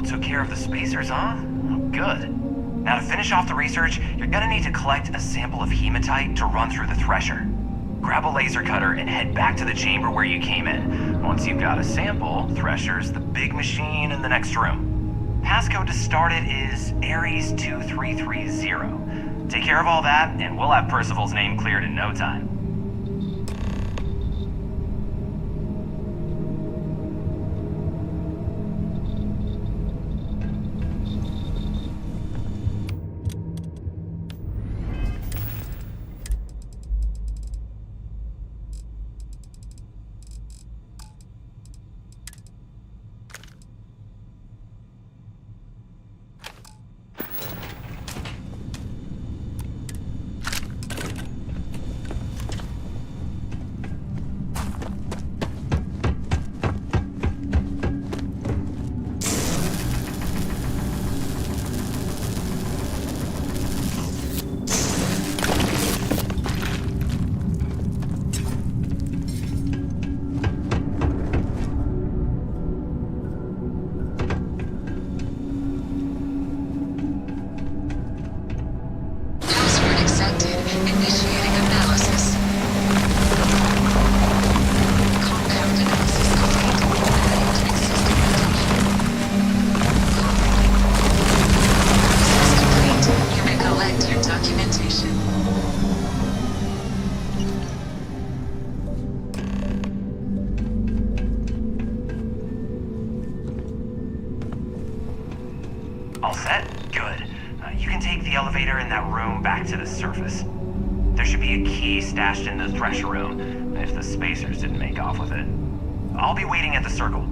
took care of the spacers, huh? Oh, good. Now to finish off the research, you're gonna need to collect a sample of hematite to run through the thresher. Grab a laser cutter and head back to the chamber where you came in. Once you've got a sample, Thresher's the big machine in the next room. Passcode to start it is Ares2330. Take care of all that, and we'll have Percival's name cleared in no time. All set? Good. You can take the elevator in that room back to the surface. There should be a key stashed in the thresher room, if the spacers didn't make off with it. I'll be waiting at the circle.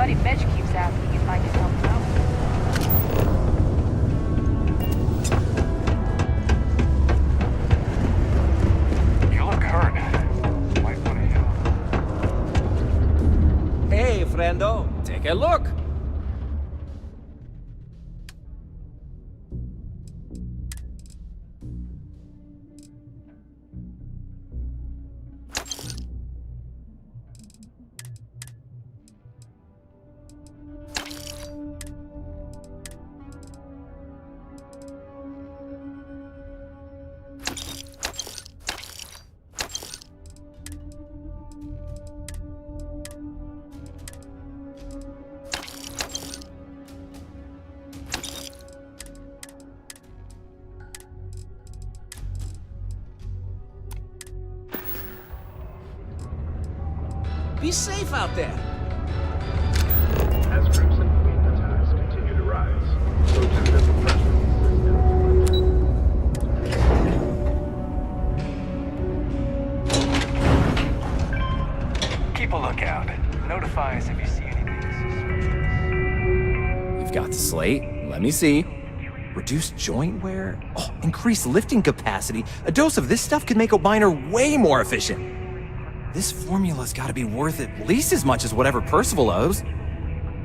buddy Mitch keeps asking if I can help him out. You look hurt. Might want to heal. Hey, friendo, take a look. Be safe out there. As Crimson Queen attacks continue to rise, so too does the pressure system. Keep a lookout. Notify us if you see anything suspicious. You've got the slate. Let me see. Reduced joint wear? Oh, increased lifting capacity. A dose of this stuff could make a miner way more efficient. This formula's gotta be worth at least as much as whatever Percival owes.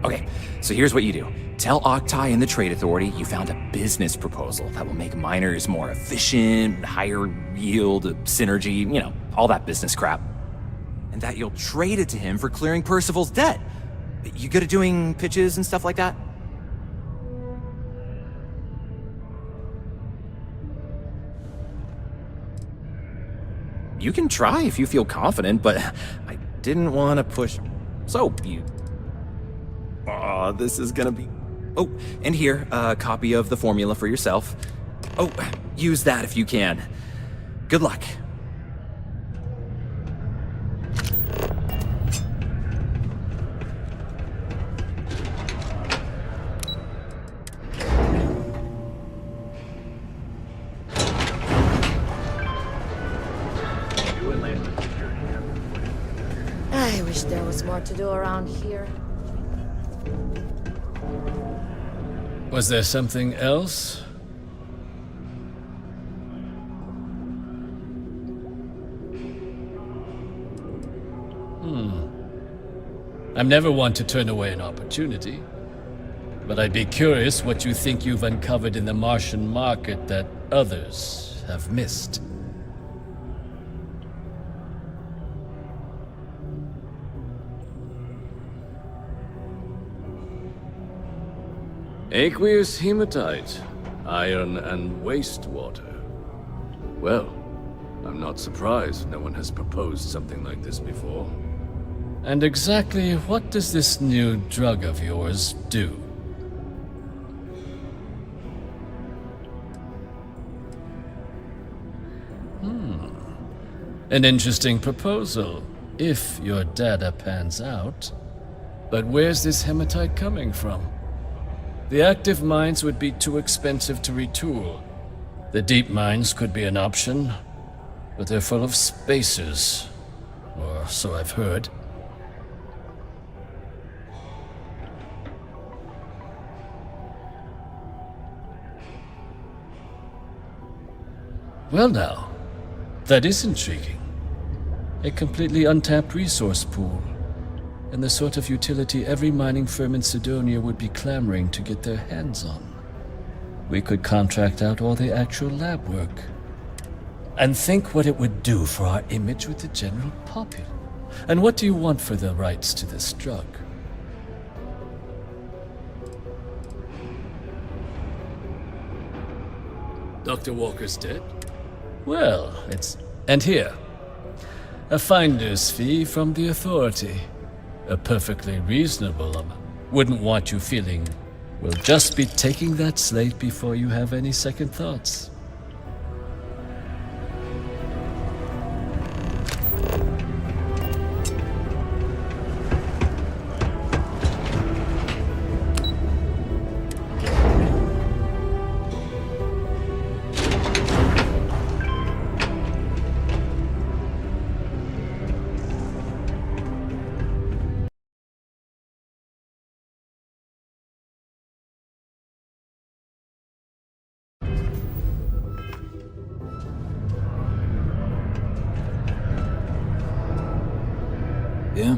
Okay, so here's what you do. Tell Octai and the Trade Authority you found a business proposal that will make miners more efficient, higher yield, synergy, you know, all that business crap. And that you'll trade it to him for clearing Percival's debt. You good at doing pitches and stuff like that? You can try if you feel confident, but I didn't want to push. So, you... Oh, this is gonna be... Oh, and here, a copy of the formula for yourself. Oh, use that if you can. Good luck. I wish there was more to do around here. Was there something else? I'm never one to turn away an opportunity. But I'd be curious what you think you've uncovered in the Martian market that others have missed. Aqueous hematite, iron and wastewater. Well, I'm not surprised no one has proposed something like this before. And exactly what does this new drug of yours do? An interesting proposal, if your data pans out. But where's this hematite coming from? The active mines would be too expensive to retool. The deep mines could be an option, but they're full of spacers, or so I've heard. Well now, that is intriguing. A completely untapped resource pool, and the sort of utility every mining firm in Sidonia would be clamoring to get their hands on. We could contract out all the actual lab work. And think what it would do for our image with the general populace. And what do you want for the rights to this drug? Dr. Walker's dead? Well, it's... And here. A finder's fee from the authority. A perfectly reasonable amount. Wouldn't want you feeling, we'll just be taking that slate before you have any second thoughts. Yeah?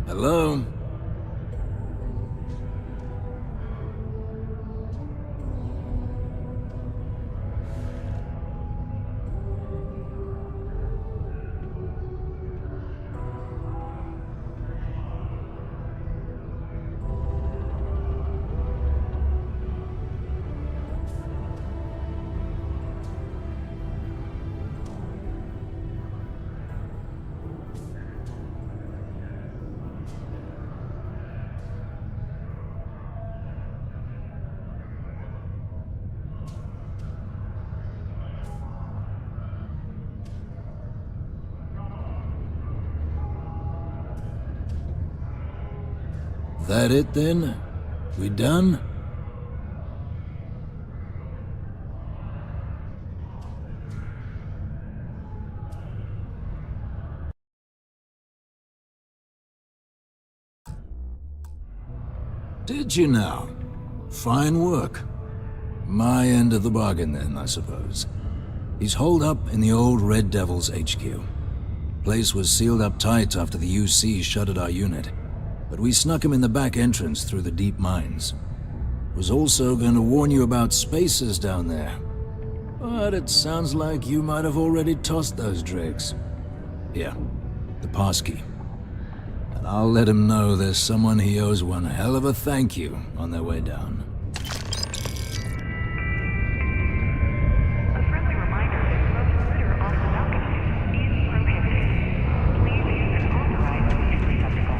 Hello? That it then? We done? Did you now? Fine work. My end of the bargain then, I suppose. He's holed up in the old Red Devil's HQ. Place was sealed up tight after the UC shuttered our unit, but we snuck him in the back entrance through the deep mines. Was also going to warn you about spacers down there. But it sounds like you might have already tossed those dregs. Yeah, the passkey. And I'll let him know there's someone he owes one hell of a thank you on their way down. A friendly reminder that gross litter off the balcony is prohibited. Please use an authorized receptacle.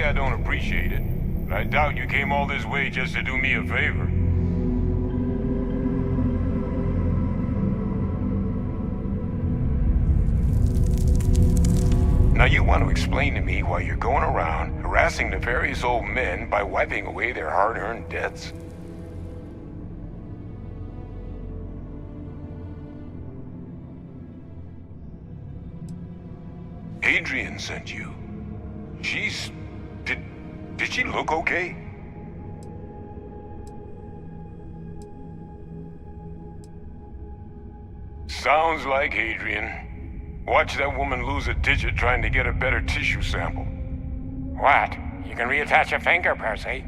I don't appreciate it, but I doubt you came all this way just to do me a favor. Now you want to explain to me why you're going around harassing nefarious old men by wiping away their hard-earned debts? Adrian sent you. She's... Did she look okay? Sounds like Adrian. Watch that woman lose a digit trying to get a better tissue sample. What? You can reattach a finger, Percy.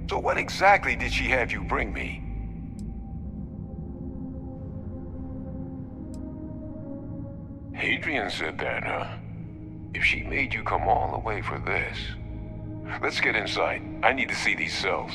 So what exactly did she have you bring me? Adrian said that, huh? If she made you come all the way for this... Let's get inside. I need to see these cells.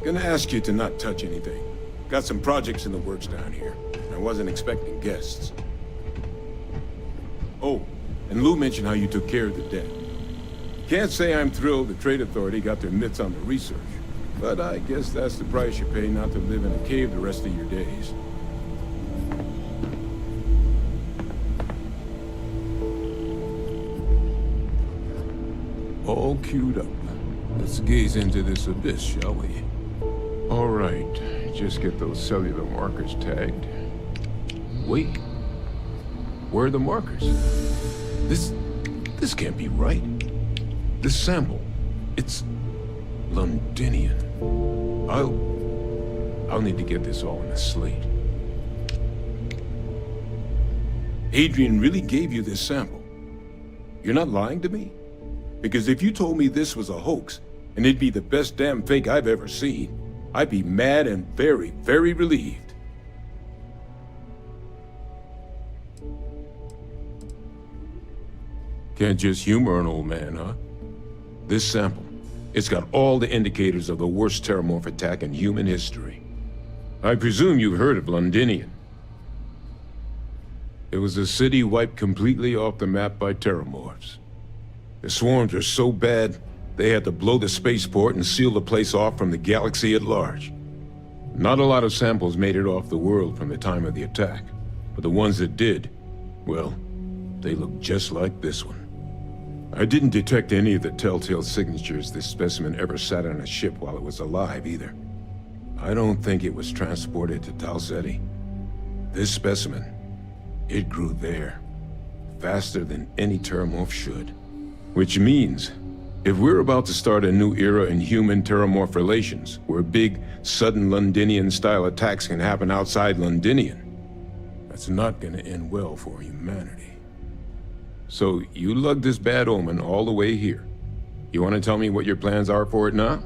Gonna ask you to not touch anything. Got some projects in the works down here. I wasn't expecting guests. Oh, and Lou mentioned how you took care of the debt. Can't say I'm thrilled the Trade Authority got their mitts on the research, but I guess that's the price you pay not to live in a cave the rest of your days. All queued up. Let's gaze into this abyss, shall we? All right, just get those cellular markers tagged. Wait, where are the markers? This can't be right. This sample, it's Londinian. I'll need to get this all on a slate. Adrian really gave you this sample. You're not lying to me? Because if you told me this was a hoax, and it'd be the best damn fake I've ever seen, I'd be mad and very, very relieved. Can't just humor an old man, huh? This sample, it's got all the indicators of the worst terramorph attack in human history. I presume you've heard of Londinian. It was a city wiped completely off the map by terramorphs. The swarms are so bad, they had to blow the spaceport and seal the place off from the galaxy at large. Not a lot of samples made it off the world from the time of the attack, but the ones that did, well, they look just like this one. I didn't detect any of the telltale signatures this specimen ever sat on a ship while it was alive, either. I don't think it was transported to Tal Ceti. This specimen, it grew there, faster than any terramorph should. Which means, if we're about to start a new era in human-terramorph relations, where big, sudden Londinian-style attacks can happen outside Londinian, that's not gonna end well for humanity. So, you lugged this bad omen all the way here. You wanna tell me what your plans are for it now?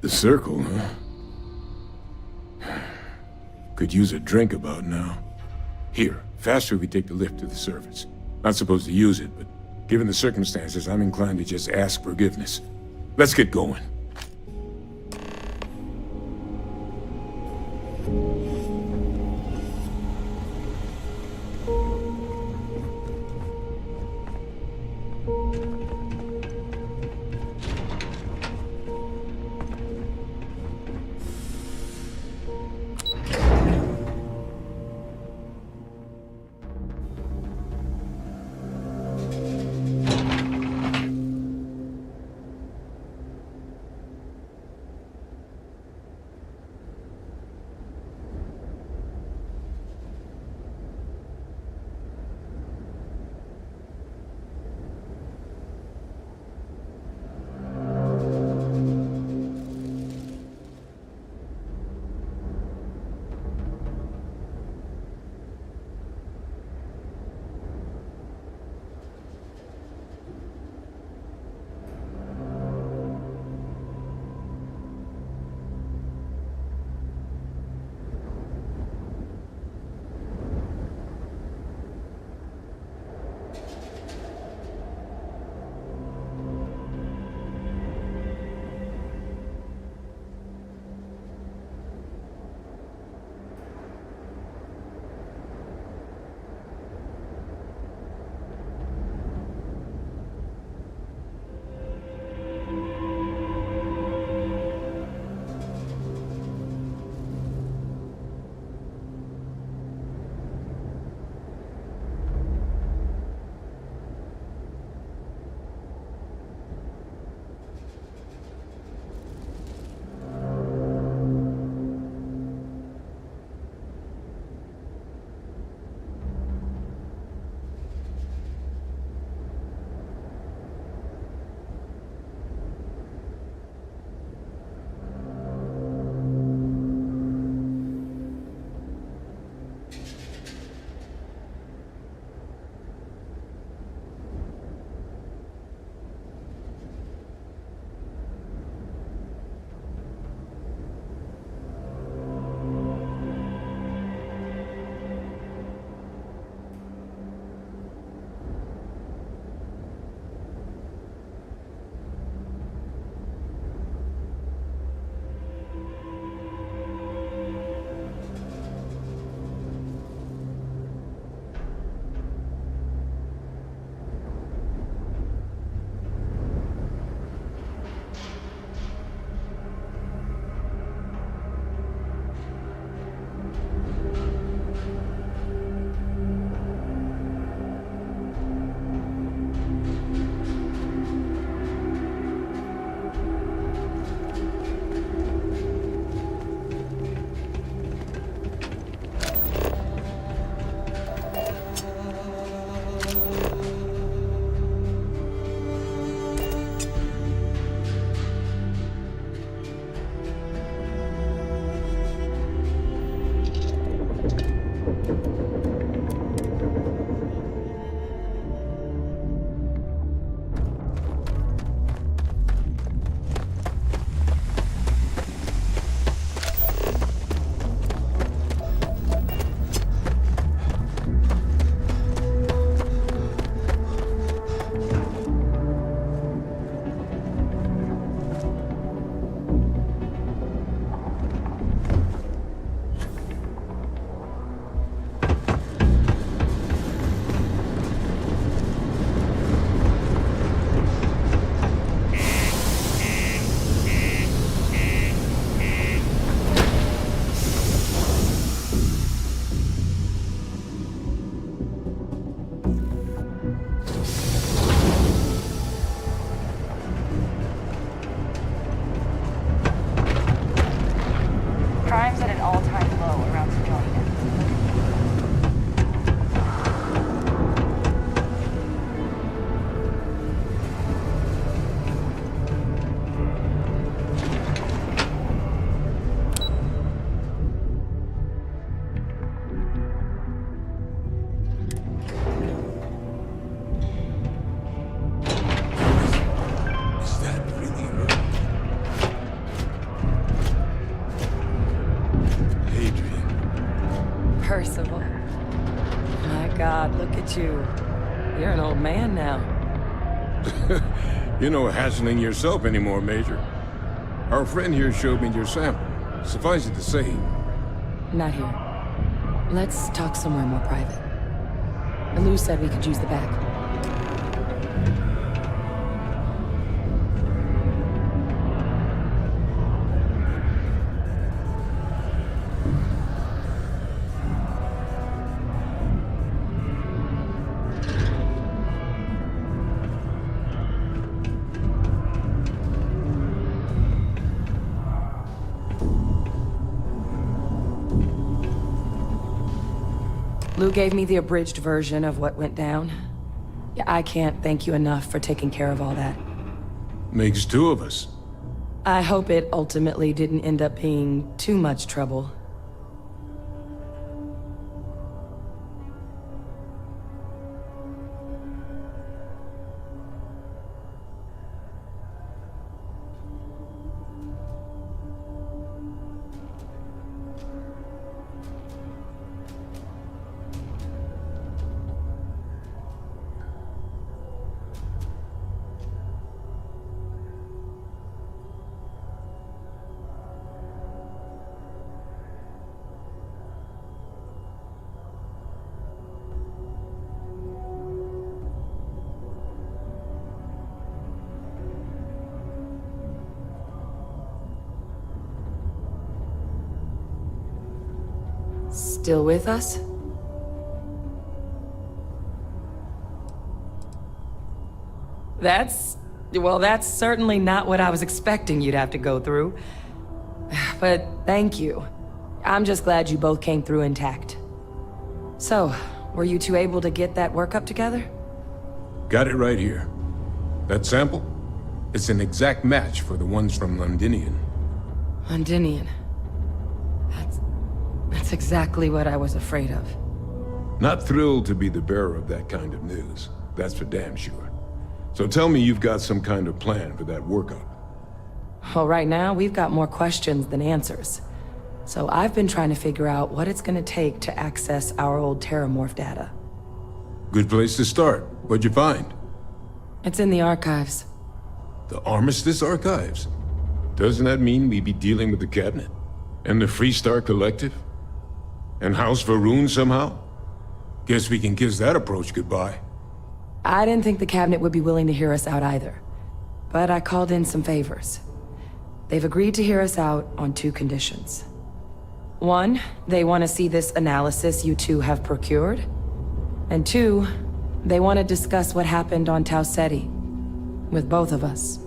The circle, huh? Could use a drink about now. Here, faster we take the lift to the surface. Not supposed to use it, but given the circumstances, I'm inclined to just ask forgiveness. Let's get going. God, look at you. You're an old man now. You're no hassling yourself anymore, Major. Our friend here showed me your sample. Suffice it to say, Not here. Let's talk somewhere more private. Lou said we could use the back. Lou gave me the abridged version of what went down. Yeah, I can't thank you enough for taking care of all that. makes two of us. I hope it ultimately didn't end up being too much trouble. Still with us? That's certainly not what I was expecting you'd have to go through. But thank you. I'm just glad you both came through intact. So, were you two able to get that workup together? Got it right here. That sample? It's an exact match for the ones from Londinian. Londinian. That's exactly what I was afraid of. Not thrilled to be the bearer of that kind of news. That's for damn sure. So tell me you've got some kind of plan for that workup. Well, right now, we've got more questions than answers. So I've been trying to figure out what it's gonna take to access our old Terramorph data. Good place to start. What'd you find? It's in the archives. The Armistice Archives? Doesn't that mean we'd be dealing with the Cabinet? And the Freestar Collective? And House Varun somehow? Guess we can kiss that approach goodbye. I didn't think the Cabinet would be willing to hear us out either. But I called in some favors. They've agreed to hear us out on two conditions. One, they want to see this analysis you two have procured. And two, they want to discuss what happened on Tau Ceti. With both of us.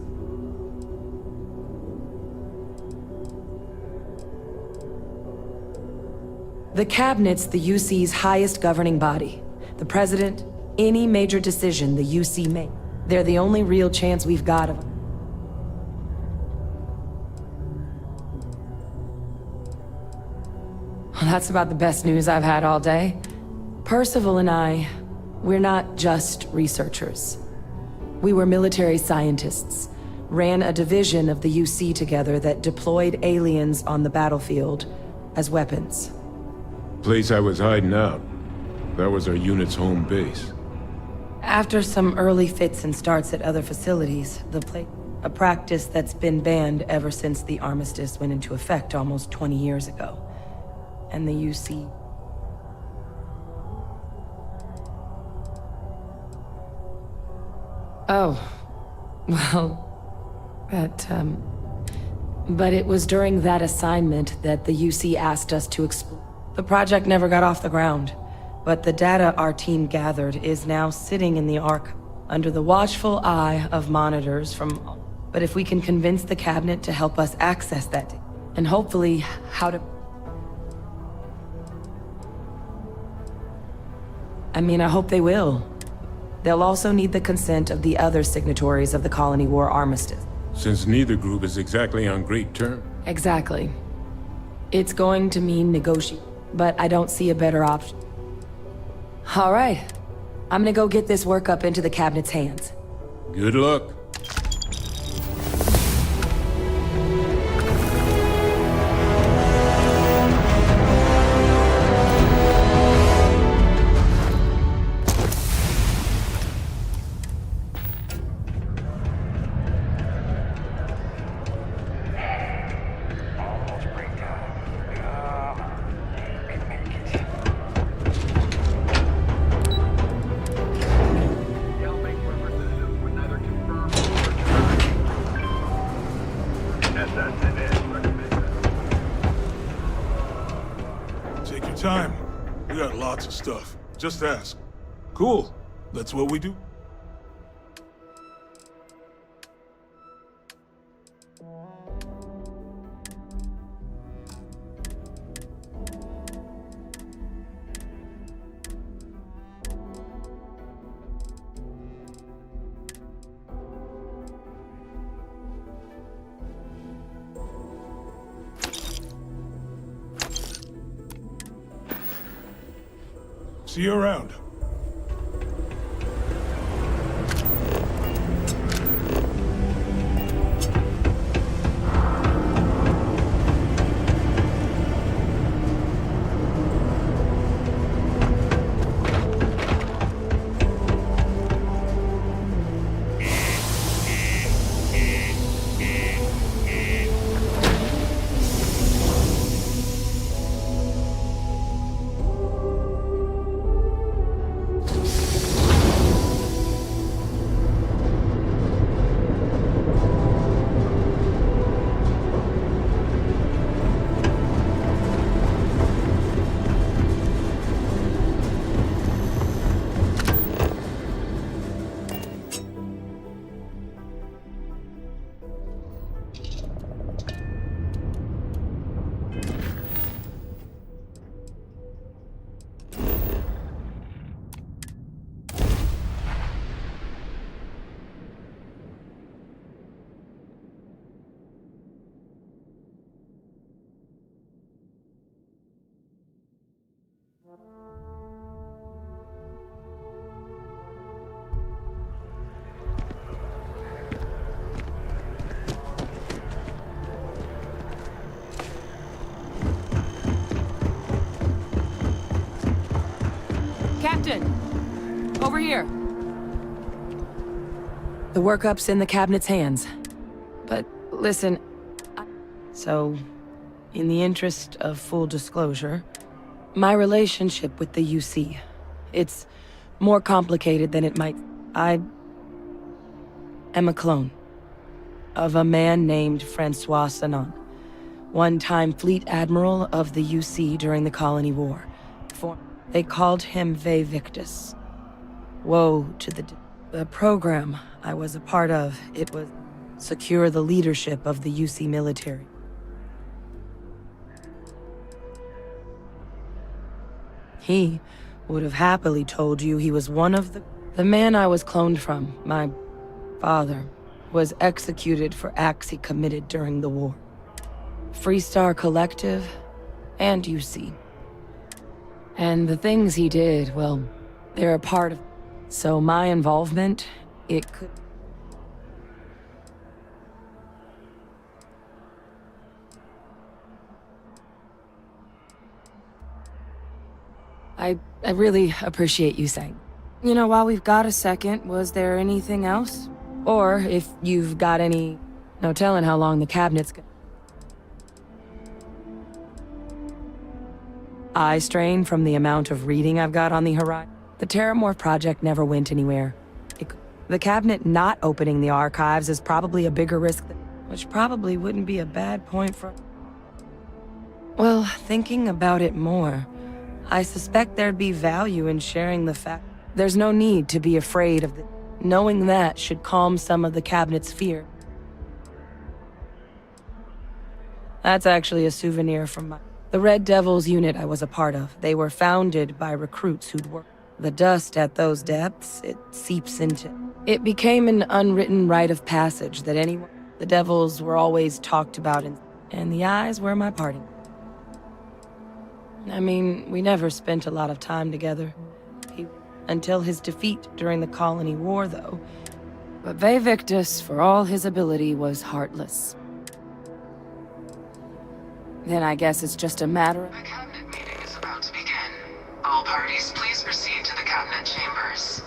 The Cabinet's the UC's highest governing body. The President, any major decision the UC makes, they're the only real chance we've got of... Well, that's about the best news I've had all day. Percival and I, we're not just researchers. We were military scientists, ran a division of the UC together that deployed aliens on the battlefield as weapons. Place I was hiding out. That was our unit's home base. After some early fits and starts at other facilities, a practice that's been banned ever since the armistice went into effect almost 20 years ago. And the UC... Oh, well, but it was during that assignment that the UC asked us to explore. The project never got off the ground, but the data our team gathered is now sitting in the Ark under the watchful eye of monitors from... But if we can convince the Cabinet to help us access that, and hopefully how to... I hope they will. They'll also need the consent of the other signatories of the Colony War Armistice. Since neither group is exactly on great terms. Exactly. It's going to mean negotiate, but I don't see a better option. All right. I'm gonna go get this workup into the Cabinet's hands. Good luck. Anytime. We got lots of stuff. Just ask. Cool. That's what we do. See you around. Captain! Over here! The workup's in the cabinet's hands. But listen, So, in the interest of full disclosure, my relationship with the UC, it's more complicated than it might. I am a clone of a man named Francois Sanon, one-time fleet admiral of the UC during the Colony War. They called him Ve Victus. Woe to the program I was a part of. It was secure the leadership of the UC military. He would have happily told you he was one of the man I was cloned from. My father was executed for acts he committed during the war. Freestar Collective and UC. And the things he did, well, they're a part of... So my involvement, it could... I really appreciate you saying. You know, while we've got a second, was there anything else? Or if you've got any... No telling how long the cabinet's gonna... Eye strain from the amount of reading I've got on the horizon. The Terramorph project never went anywhere. The cabinet not opening the archives is probably a bigger risk, which probably wouldn't be a bad point for... Well, thinking about it more, I suspect there'd be value in sharing the fact. There's no need to be afraid of the... Knowing that should calm some of the cabinet's fear. That's actually a souvenir from the Red Devils unit I was a part of. They were founded by recruits who'd worked. The dust at those depths, it seeps into... It became an unwritten rite of passage that anyone... The Devils were always talked about, and the eyes were my party. I mean, we never spent a lot of time together. Until his defeat during the Colony War, though. But Ve Victus, for all his ability, was heartless. Then I guess it's just a matter of... The cabinet meeting is about to begin. All parties, please proceed to the cabinet chambers.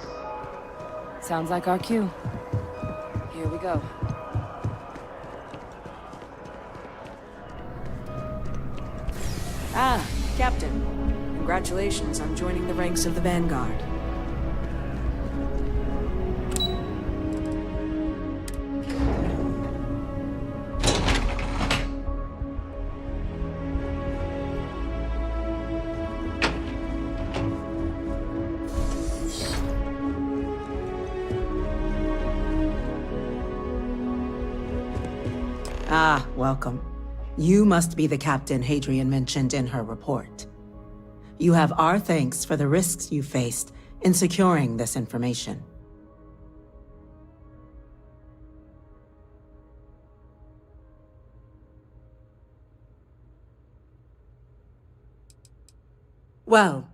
Sounds like our cue. Here we go. Ah, Captain. Congratulations on joining the ranks of the Vanguard. Ah, welcome. You must be the Captain Hadrian mentioned in her report. You have our thanks for the risks you faced in securing this information. Well,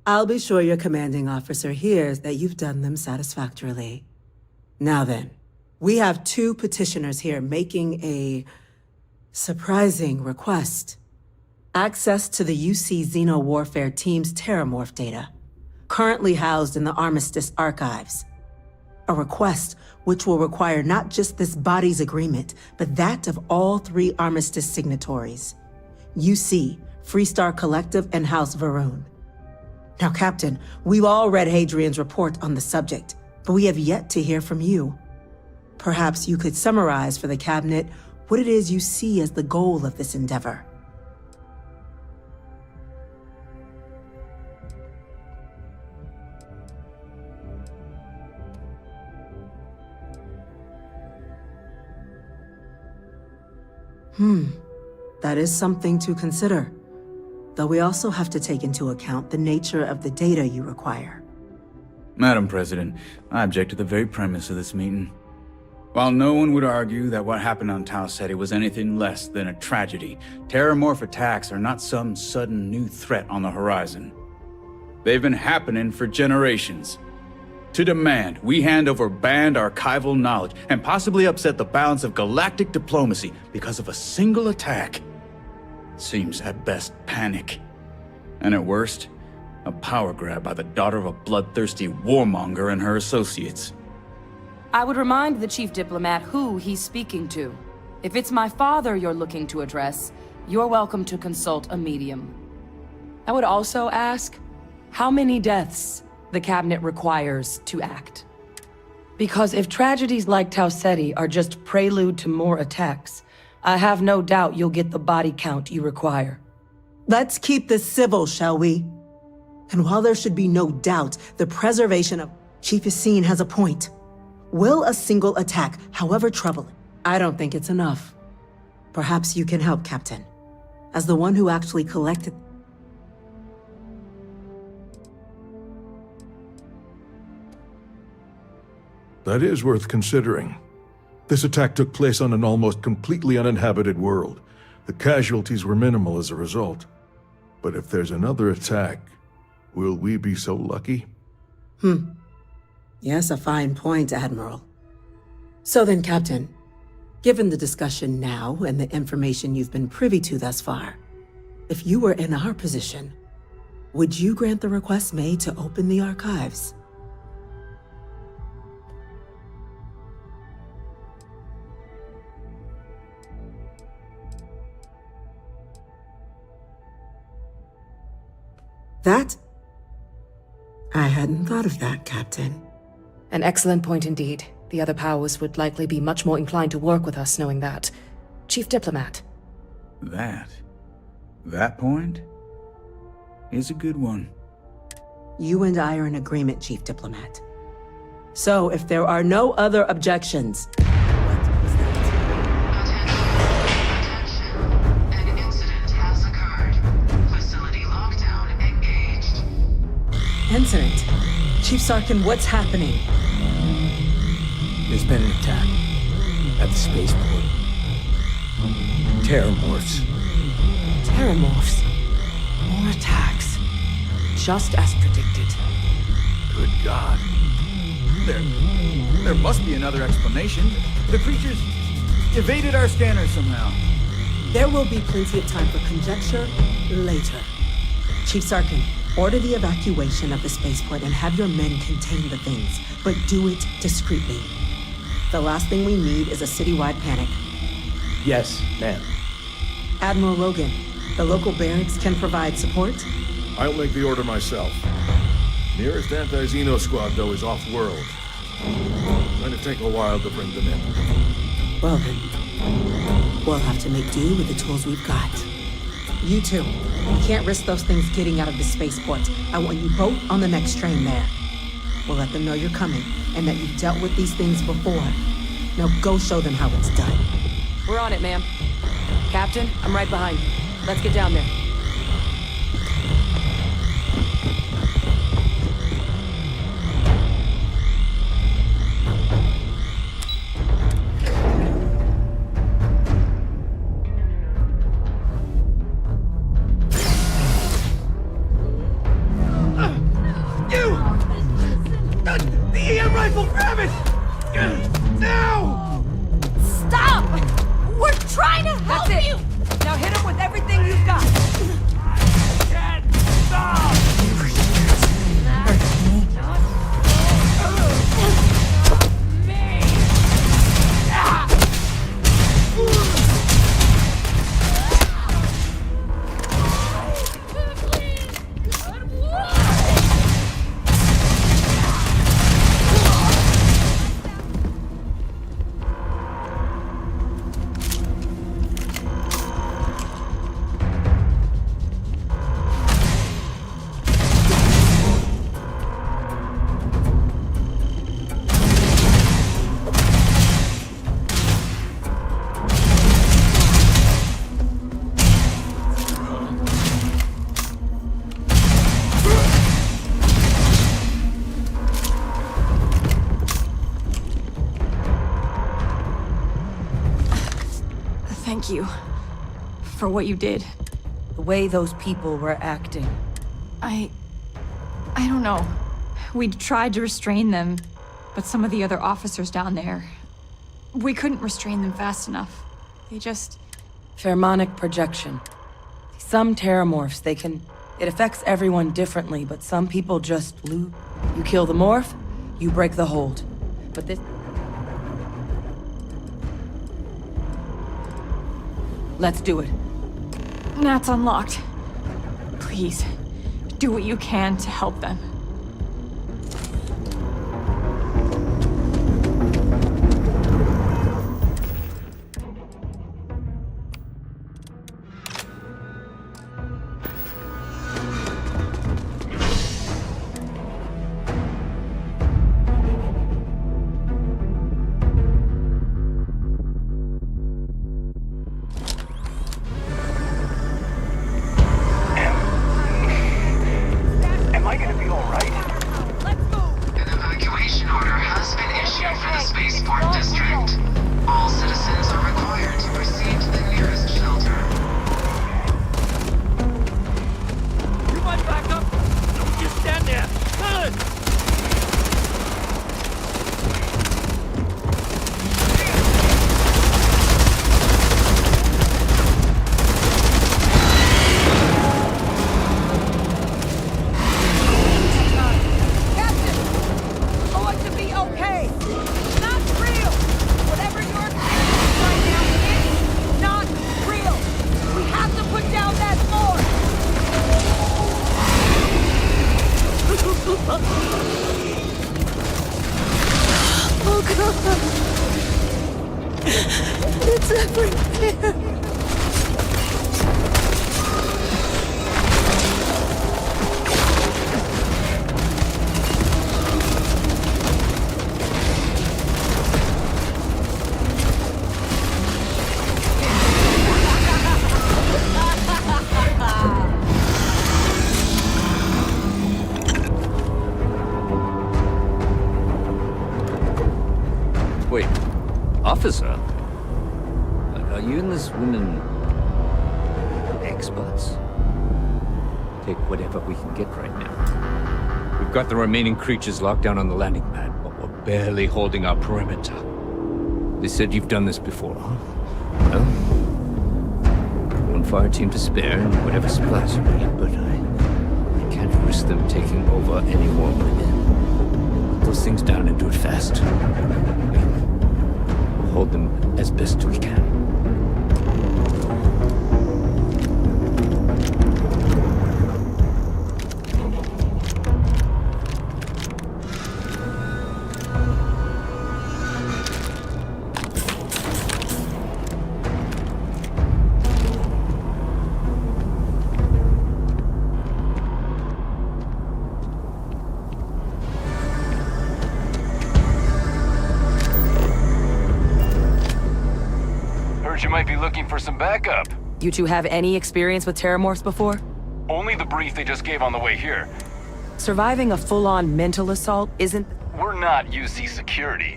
I'll be sure your commanding officer hears that you've done them satisfactorily. Now then, we have 2 petitioners here making a surprising request. Access to the UC Xeno Warfare Team's Terramorph data, currently housed in the Armistice archives. A request which will require not just this body's agreement, but that of all 3 Armistice signatories. UC, Freestar Collective, and House Varun. Now, Captain, we've all read Hadrian's report on the subject, but we have yet to hear from you. Perhaps you could summarize for the Cabinet what it is you see as the goal of this endeavor. That is something to consider. Though we also have to take into account the nature of the data you require. Madam President, I object to the very premise of this meeting. While no one would argue that what happened on Tau Ceti was anything less than a tragedy, Terramorph attacks are not some sudden new threat on the horizon. They've been happening for generations. To demand we hand over banned archival knowledge and possibly upset the balance of galactic diplomacy because of a single attack seems at best panic. And at worst, a power grab by the daughter of a bloodthirsty warmonger and her associates. I would remind the Chief Diplomat who he's speaking to. If it's my father you're looking to address, you're welcome to consult a medium. I would also ask, how many deaths the Cabinet requires to act? Because if tragedies like Tau Ceti are just prelude to more attacks, I have no doubt you'll get the body count you require. Let's keep this civil, shall we? And while there should be no doubt, the preservation of Chief Yassine has a point. Will a single attack, however troubling, I don't think it's enough. Perhaps you can help, Captain. As the one who actually collected... That is worth considering. This attack took place on an almost completely uninhabited world. The casualties were minimal as a result. But if there's another attack, will we be so lucky? Yes, a fine point, Admiral. So then, Captain, given the discussion now and the information you've been privy to thus far, if you were in our position, would you grant the request made to open the archives? That? I hadn't thought of that, Captain. An excellent point indeed. The other powers would likely be much more inclined to work with us knowing that. Chief Diplomat. That point is a good one. You and I are in agreement, Chief Diplomat. So, if there are no other objections... What was that? Attention. An incident has occurred. Facility lockdown engaged. Incident? Chief Sarkin, what's happening? There's been an attack at the spaceport. Terramorphs. Terramorphs. More attacks. Just as predicted. Good God. There must be another explanation. The creatures evaded our scanners somehow. There will be plenty of time for conjecture later. Chief Sarkin, order the evacuation of the spaceport and have your men contain the things, but do it discreetly. The last thing we need is a citywide panic. Yes, ma'am. Admiral Logan, the local barracks can provide support? I'll make the order myself. Nearest anti-Xeno squad, though, is off-world. Going to take a while to bring them in. Well then, we'll have to make do with the tools we've got. You two, we can't risk those things getting out of the spaceport. I want you both on the next train there. We'll let them know you're coming, and that you've dealt with these things before. Now go show them how it's done. We're on it, ma'am. Captain, I'm right behind you. Let's get down there. The EM rifle, grab it! Now! Stop! We're trying to help you! Now hit him with everything you've got! Can't stop! Thank you for what you did. The way those people were acting. I don't know. We tried to restrain them, but some of the other officers down there, we couldn't restrain them fast enough. They just... Pheromonic projection. Some terramorphs, it affects everyone differently, but some people just lose. You kill the morph, you break the hold. But this... Let's do it. That's unlocked. Please, do what you can to help them. It's everywhere. Wait, officer? Are you and this woman experts? Take whatever we can get right now. We've got the remaining creatures locked down on the landing pad, but we're barely holding our perimeter. They said you've done this before, huh? Well, one fire team to spare and whatever supplies you need, but I can't risk them taking over any more women. Put those things down and do it fast. Hold them as best we can. might be looking for some backup. You two have any experience with terramorphs before? Only the brief they just gave on the way here. Surviving a full-on mental assault isn't... We're not UC security.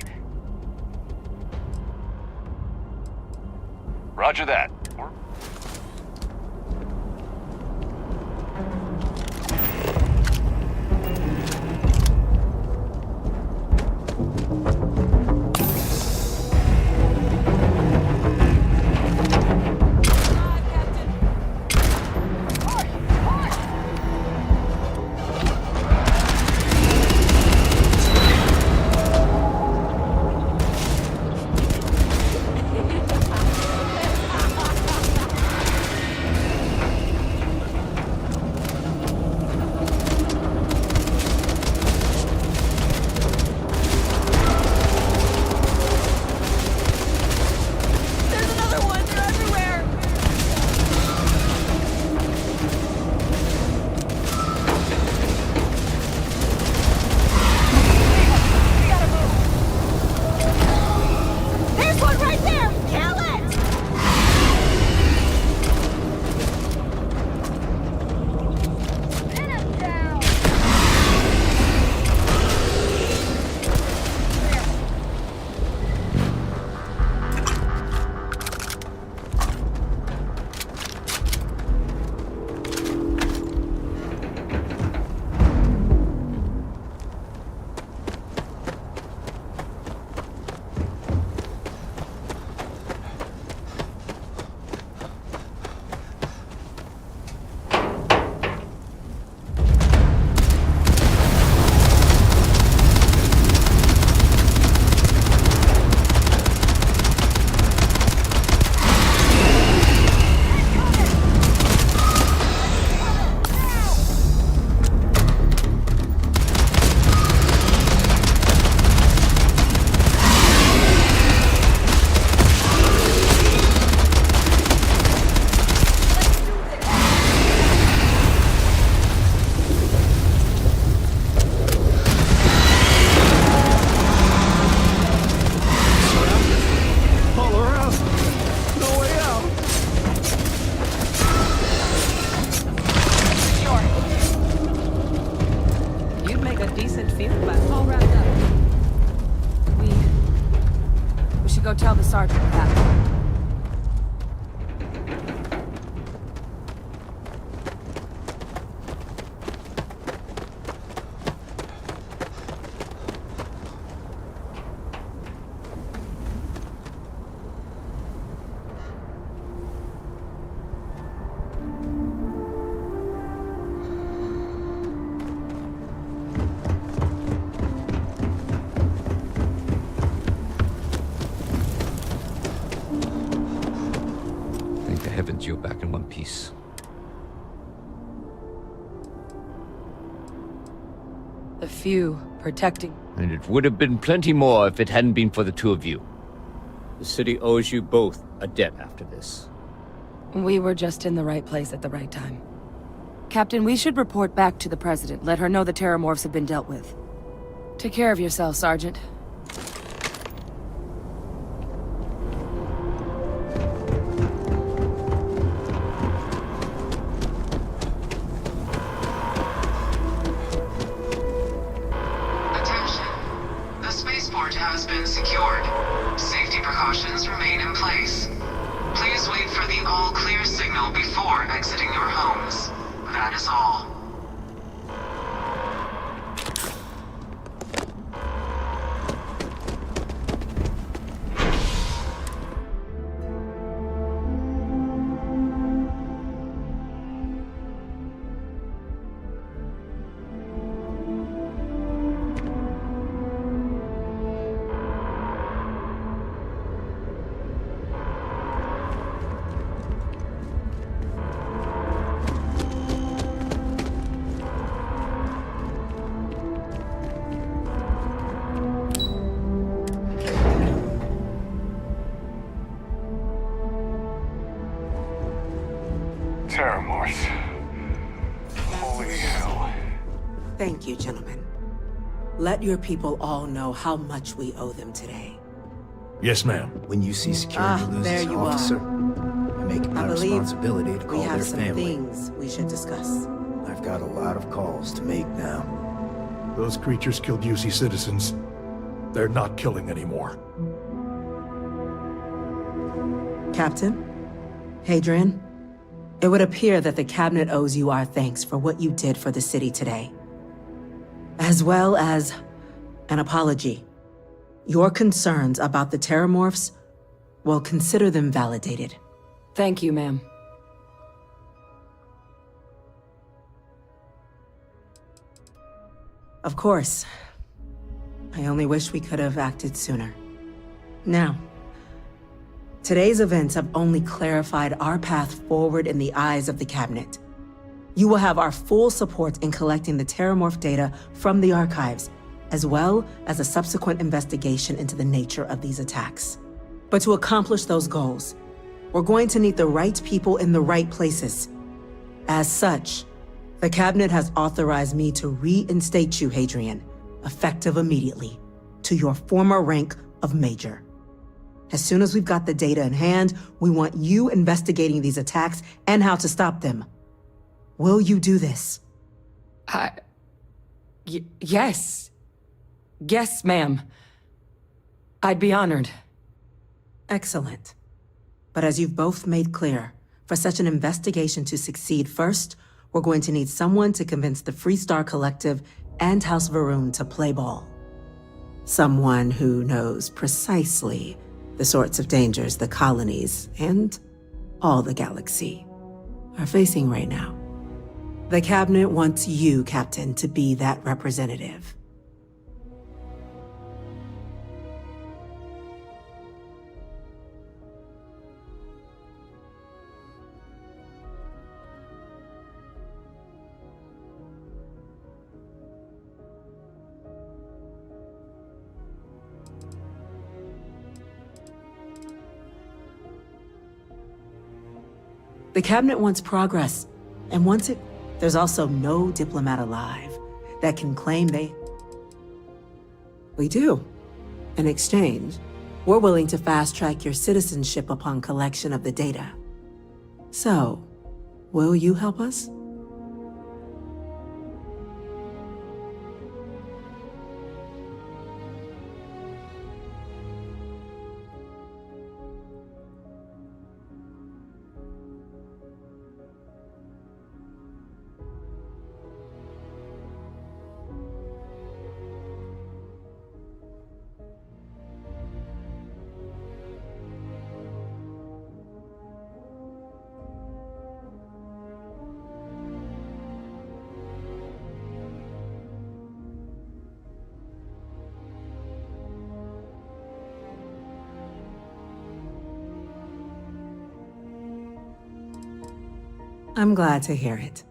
Roger that. Go tell the sergeant what happened. Heavens, you're back in one piece. The few protecting. And it would have been plenty more if it hadn't been for the two of you. The city owes you both a debt after this. We were just in the right place at the right time. Captain, we should report back to the President. Let her know the terramorphs have been dealt with. Take care of yourself, Sergeant. Has been secured. Safety precautions remain in place. Please wait for the all-clear signal before exiting your homes. That is all. Terramorphs. Holy hell. Thank you, gentlemen. Let your people all know how much we owe them today. Yes, ma'am. When you see security loses there an you officer, are. I make it my I believe responsibility to we call have their some family. things we should discuss. I've got a lot of calls to make now. Those creatures killed UC citizens. They're not killing anymore. Captain? Hadrian? It would appear that the Cabinet owes you our thanks for what you did for the city today. As well as an apology. Your concerns about the Terramorphs, well, consider them validated. Thank you, ma'am. Of course. I only wish we could have acted sooner. Now, today's events have only clarified our path forward in the eyes of the Cabinet. You will have our full support in collecting the Terramorph data from the archives, as well as a subsequent investigation into the nature of these attacks. But to accomplish those goals, we're going to need the right people in the right places. As such, the Cabinet has authorized me to reinstate you, Hadrian, effective immediately, to your former rank of Major. As soon as we've got the data in hand, we want you investigating these attacks and how to stop them. Will you do this? Yes. Yes, ma'am. I'd be honored. Excellent. But as you've both made clear, for such an investigation to succeed, first, we're going to need someone to convince the Freestar Collective and House Varun to play ball. Someone who knows precisely the sorts of dangers the colonies and all the galaxy are facing right now. The Cabinet wants you, Captain, to be that representative. The Cabinet wants progress, and wants it. There's also no diplomat alive that can claim they... We do. In exchange, we're willing to fast-track your citizenship upon collection of the data. So, will you help us? I'm glad to hear it.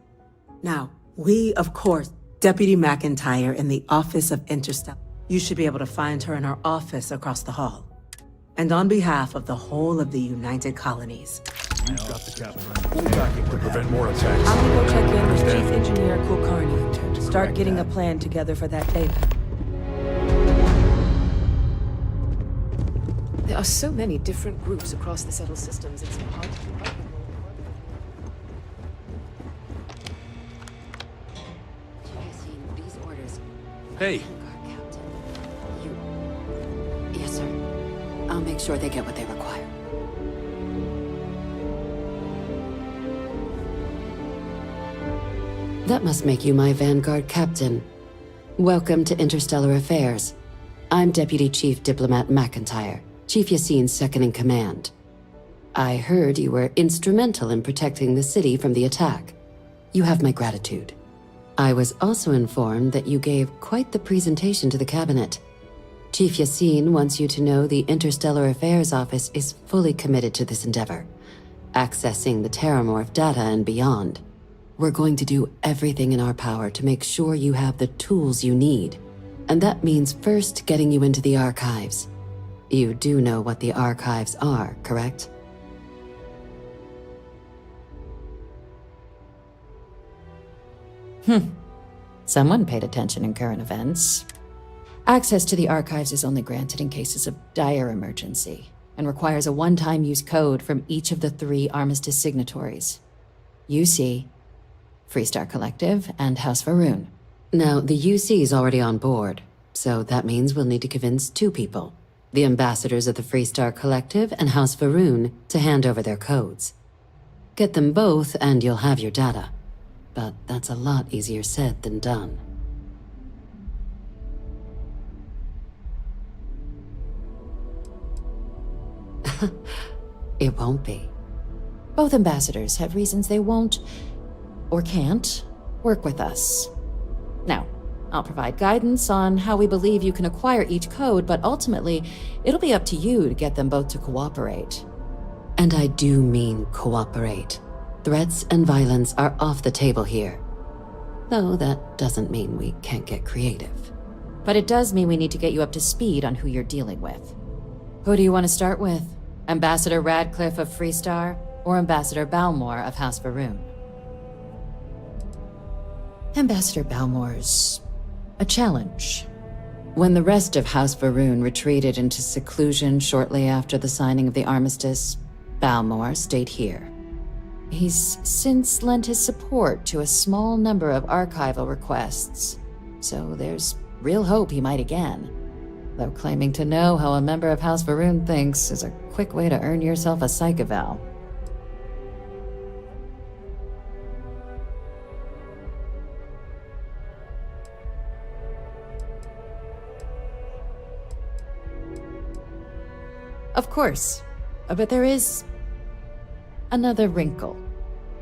Now, we, of course, Deputy McIntyre in the Office of Interstellar. You should be able to find her in her office across the hall. And on behalf of the whole of the United Colonies, We've got the Captain backing to prevent more attacks. I'm gonna go check in with Chief Engineer Kulkarni. Start getting a plan together for that data. There are so many different groups across the settled systems, it's hard to... These orders. Hey. Yes, sir. I'll make sure they get what they require. That must make you my Vanguard captain. Welcome to Interstellar Affairs. I'm Deputy Chief Diplomat McIntyre, Chief Yassine's second-in-command. I heard you were instrumental in protecting the city from the attack. You have my gratitude. I was also informed that you gave quite the presentation to the Cabinet. Chief Yassine wants you to know the Interstellar Affairs Office is fully committed to this endeavor, accessing the Terramorph data and beyond. We're going to do everything in our power to make sure you have the tools you need. And that means first getting you into the archives. You do know what the archives are, correct? Someone paid attention in current events. Access to the archives is only granted in cases of dire emergency, and requires a one-time use code from each of the 3 Armistice signatories. UC, Freestar Collective, and House Varun. Now, the UC is already on board, so that means we'll need to convince 2 people. The ambassadors of the Freestar Collective and House Varun to hand over their codes. Get them both and you'll have your data. But that's a lot easier said than done. It won't be. Both ambassadors have reasons they won't, or can't, work with us. Now, I'll provide guidance on how we believe you can acquire each code, but ultimately, it'll be up to you to get them both to cooperate. And I do mean cooperate. Threats and violence are off the table here. Though that doesn't mean we can't get creative. But it does mean we need to get you up to speed on who you're dealing with. Who do you want to start with? Ambassador Radcliffe of Freestar, or Ambassador Balmore of House Varun? Ambassador Balmore's a challenge. When the rest of House Varun retreated into seclusion shortly after the signing of the armistice, Balmore stayed here. He's since lent his support to a small number of archival requests, so there's real hope he might again. Though claiming to know how a member of House Varun thinks is a quick way to earn yourself a psych eval. Of course, but there is another wrinkle.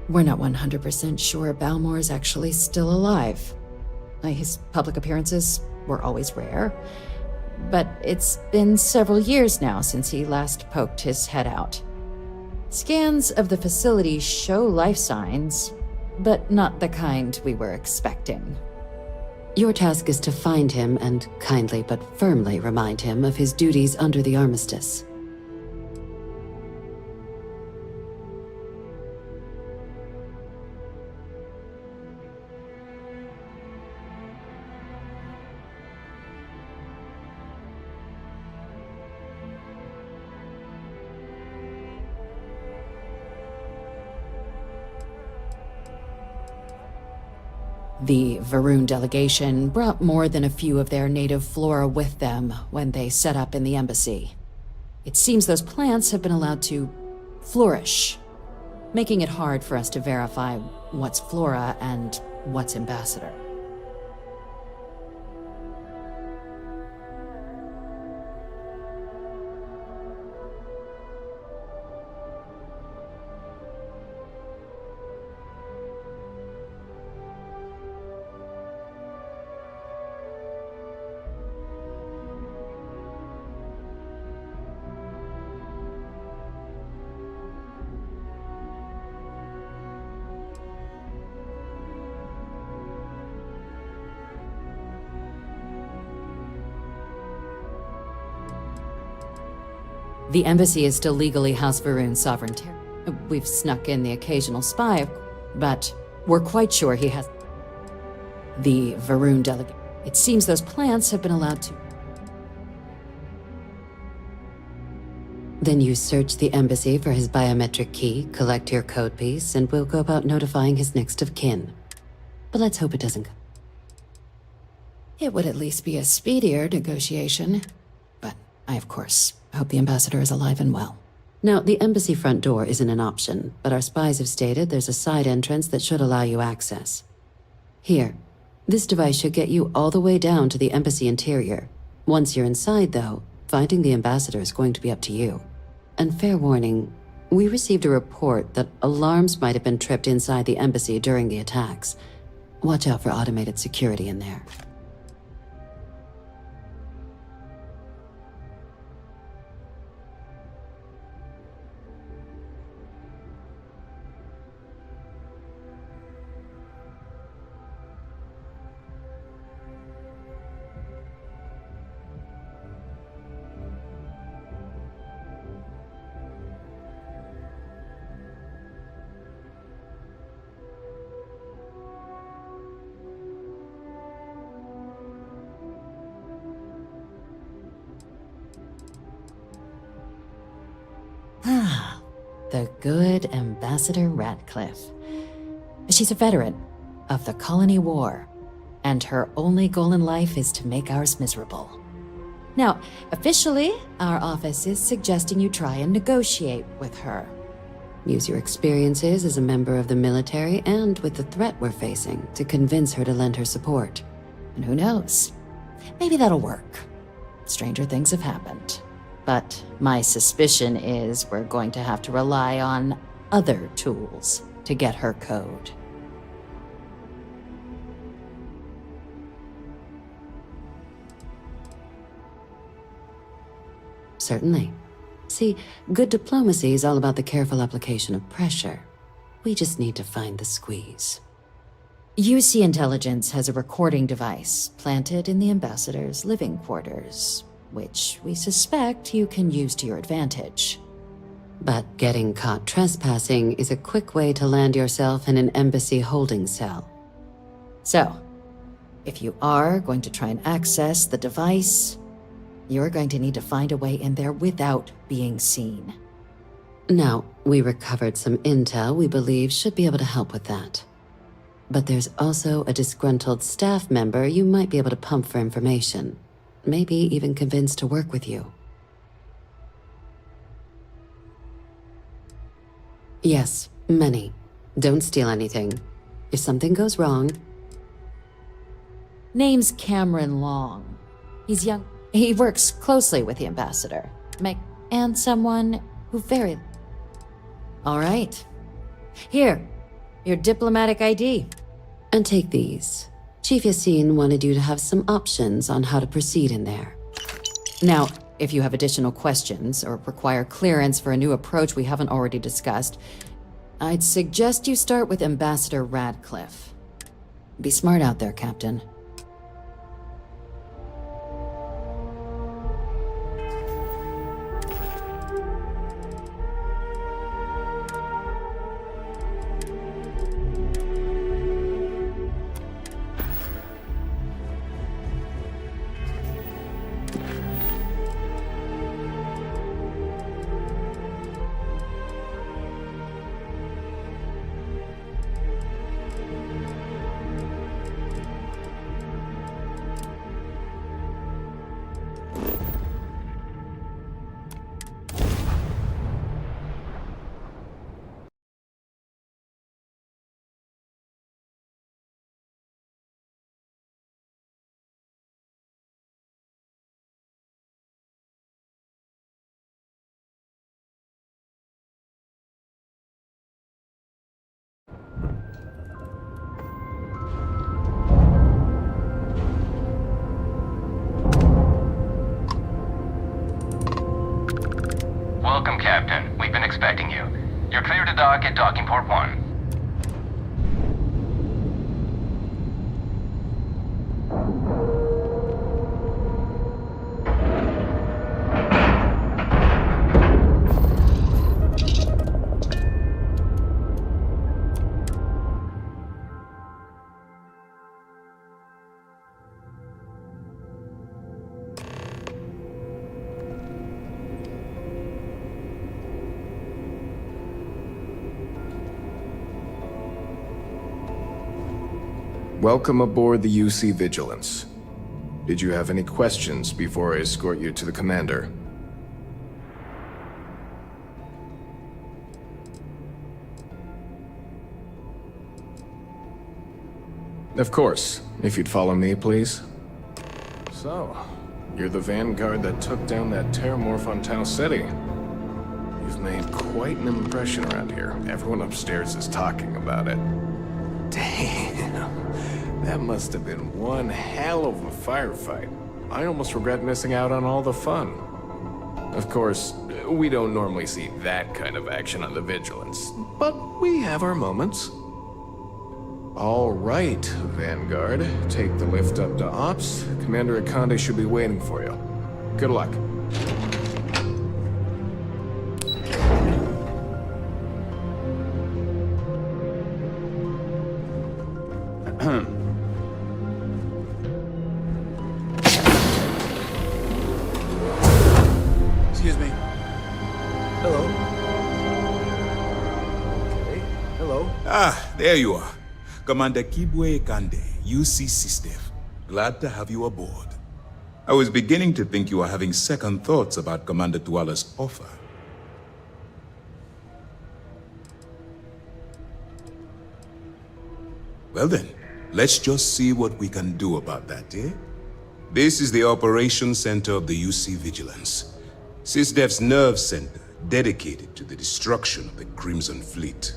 We're not 100% sure Balmore is actually still alive. His public appearances were always rare, but it's been several years now since he last poked his head out. Scans of the facility show life signs, but not the kind we were expecting. Your task is to find him and kindly but firmly remind him of his duties under the armistice. The Varun delegation brought more than a few of their native flora with them when they set up in the embassy. It seems those plants have been allowed to flourish, making it hard for us to verify what's flora and what's ambassador. The embassy is still legally House Varun's sovereign territory. We've snuck in the occasional spy, but we're quite sure he has... The Varun delegate. It seems those plants have been allowed to... Then you search the embassy for his biometric key, collect your code piece, and we'll go about notifying his next of kin. But let's hope it doesn't... It would at least be a speedier negotiation. But I, of course, hope the ambassador is alive and well. Now, the embassy front door isn't an option, but our spies have stated there's a side entrance that should allow you access. Here, this device should get you all the way down to the embassy interior. Once you're inside, though, finding the ambassador is going to be up to you. And fair warning, we received a report that alarms might have been tripped inside the embassy during the attacks. Watch out for automated security in there. The good Ambassador Radcliffe. She's a veteran of the Colony War, and her only goal in life is to make ours miserable. Now, officially, our office is suggesting you try and negotiate with her. Use your experiences as a member of the military and with the threat we're facing to convince her to lend her support. And who knows? Maybe that'll work. Stranger things have happened. But my suspicion is we're going to have to rely on other tools to get her code. Certainly. See, good diplomacy is all about the careful application of pressure. We just need to find the squeeze. UC Intelligence has a recording device planted in the ambassador's living quarters, which we suspect you can use to your advantage. But getting caught trespassing is a quick way to land yourself in an embassy holding cell. So, if you are going to try and access the device, you're going to need to find a way in there without being seen. Now, we recovered some intel we believe should be able to help with that. But there's also a disgruntled staff member you might be able to pump for information. Maybe even convince to work with you. Yes, many. Don't steal anything. If something goes wrong... Name's Cameron Long. He's young. He works closely with the ambassador. And someone who very... All right. Here, your diplomatic ID. And take these. Chief Yassine wanted you to have some options on how to proceed in there. Now, if you have additional questions or require clearance for a new approach we haven't already discussed, I'd suggest you start with Ambassador Radcliffe. Be smart out there, Captain. Welcome, Captain. We've been expecting you. You're clear to dock at docking port 1. Welcome aboard the UC Vigilance. Did you have any questions before I escort you to the commander? Of course. If you'd follow me, please. So, you're the vanguard that took down that terramorph on Tau Ceti. You've made quite an impression around here. Everyone upstairs is talking about it. Damn. That must have been one hell of a firefight. I almost regret missing out on all the fun. Of course, we don't normally see that kind of action on the Vigilance, but we have our moments. All right, Vanguard. Take the lift up to Ops. Commander Akande should be waiting for you. Good luck. Excuse me. Hello. Ah, there you are. Commander Kibwe Kande, UC SysDef. Glad to have you aboard. I was beginning to think you were having second thoughts about Commander Tuala's offer. Well then, let's just see what we can do about that, eh? This is the Operations Center of the UC Vigilance. SysDef's nerve center, dedicated to the destruction of the Crimson Fleet.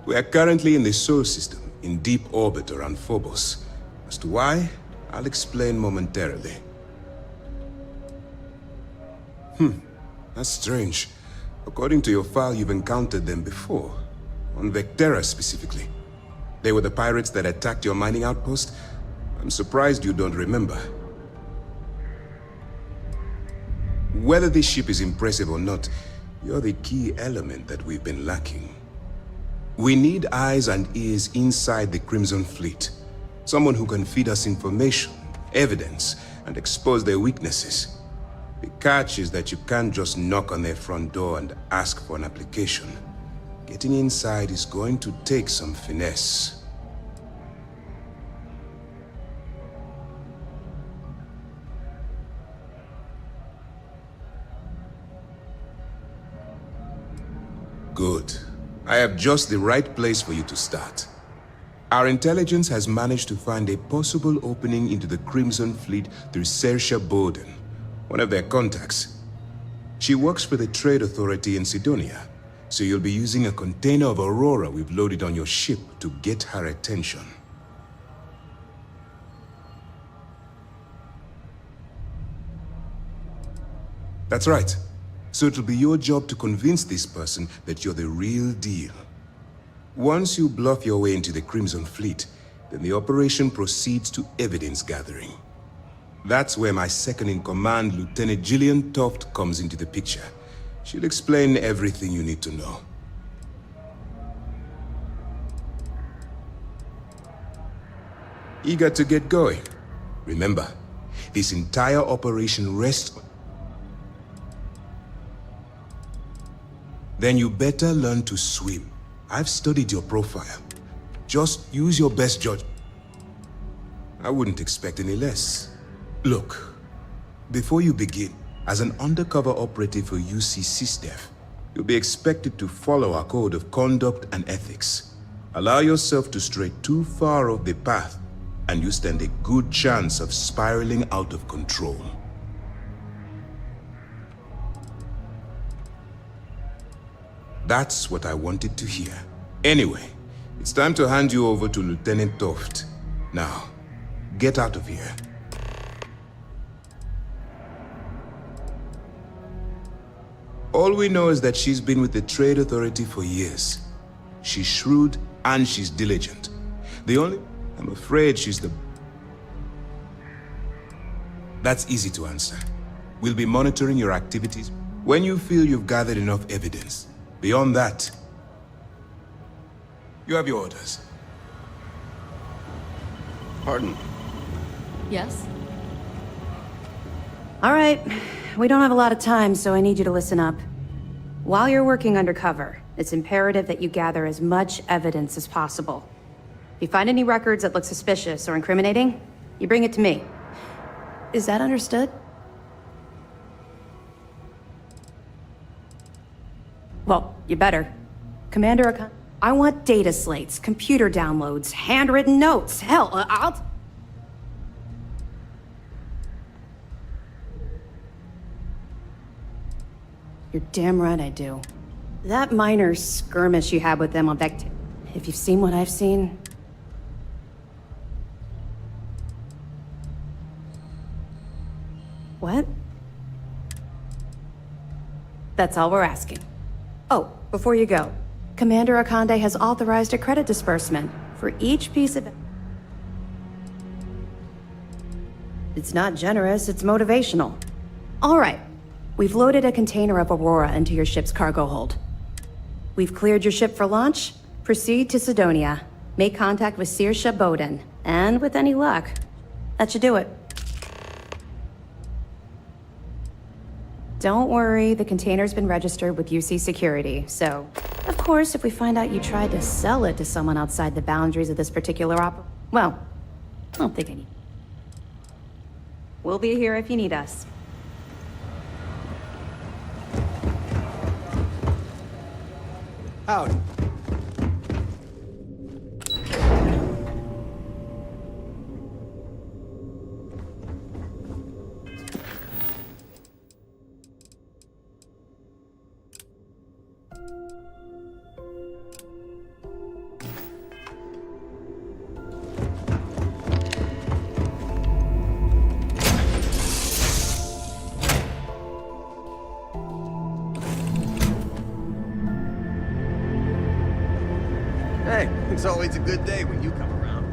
We are currently in the Sol system, in deep orbit around Phobos. As to why, I'll explain momentarily. That's strange. According to your file, you've encountered them before. On Vectera specifically. They were the pirates that attacked your mining outpost? I'm surprised you don't remember. Whether this ship is impressive or not, you're the key element that we've been lacking. We need eyes and ears inside the Crimson Fleet. Someone who can feed us information, evidence, and expose their weaknesses. The catch is that you can't just knock on their front door and ask for an application. Getting inside is going to take some finesse. Good. I have just the right place for you to start. Our intelligence has managed to find a possible opening into the Crimson Fleet through Saoirse Bowden, one of their contacts. She works for the Trade Authority in Sidonia, so you'll be using a container of Aurora we've loaded on your ship to get her attention. That's right. So it'll be your job to convince this person that you're the real deal. Once you bluff your way into the Crimson Fleet, then the operation proceeds to evidence gathering. That's where my second-in-command, Lieutenant Gillian Toft, comes into the picture. She'll explain everything you need to know. Eager to get going? Remember, this entire operation rests... Then you better learn to swim. I've studied your profile. Just use your best judgment. I wouldn't expect any less. Look, before you begin, as an undercover operative for UC SysDef, you'll be expected to follow our code of conduct and ethics. Allow yourself to stray too far off the path, and you stand a good chance of spiraling out of control. That's what I wanted to hear. Anyway, it's time to hand you over to Lieutenant Toft. Now, get out of here. All we know is that she's been with the Trade Authority for years. She's shrewd and she's diligent. I'm afraid she's the... That's easy to answer. We'll be monitoring your activities when you feel you've gathered enough evidence. Beyond that, you have your orders. Pardon? Yes? All right. We don't have a lot of time, so I need you to listen up. While you're working undercover, it's imperative that you gather as much evidence as possible. If you find any records that look suspicious or incriminating, you bring it to me. Is that understood? Well, you better. Commander, I want data slates, computer downloads, handwritten notes. Hell, I'll... You're damn right I do. That minor skirmish you had with them on Vector. If you've seen what I've seen... What? That's all we're asking. Oh, before you go, Commander Akande has authorized a credit disbursement for each piece of... It's not generous, it's motivational. All right, we've loaded a container of Aurora into your ship's cargo hold. We've cleared your ship for launch. Proceed to Sidonia. Make contact with Saoirse Bowden. And with any luck, that should do it. Don't worry, the container's been registered with UC Security, so... Of course, if we find out you tried to sell it to someone outside the boundaries of this particular well, I don't think I need... We'll be here if you need us. Howdy. Hey, it's always a good day when you come around.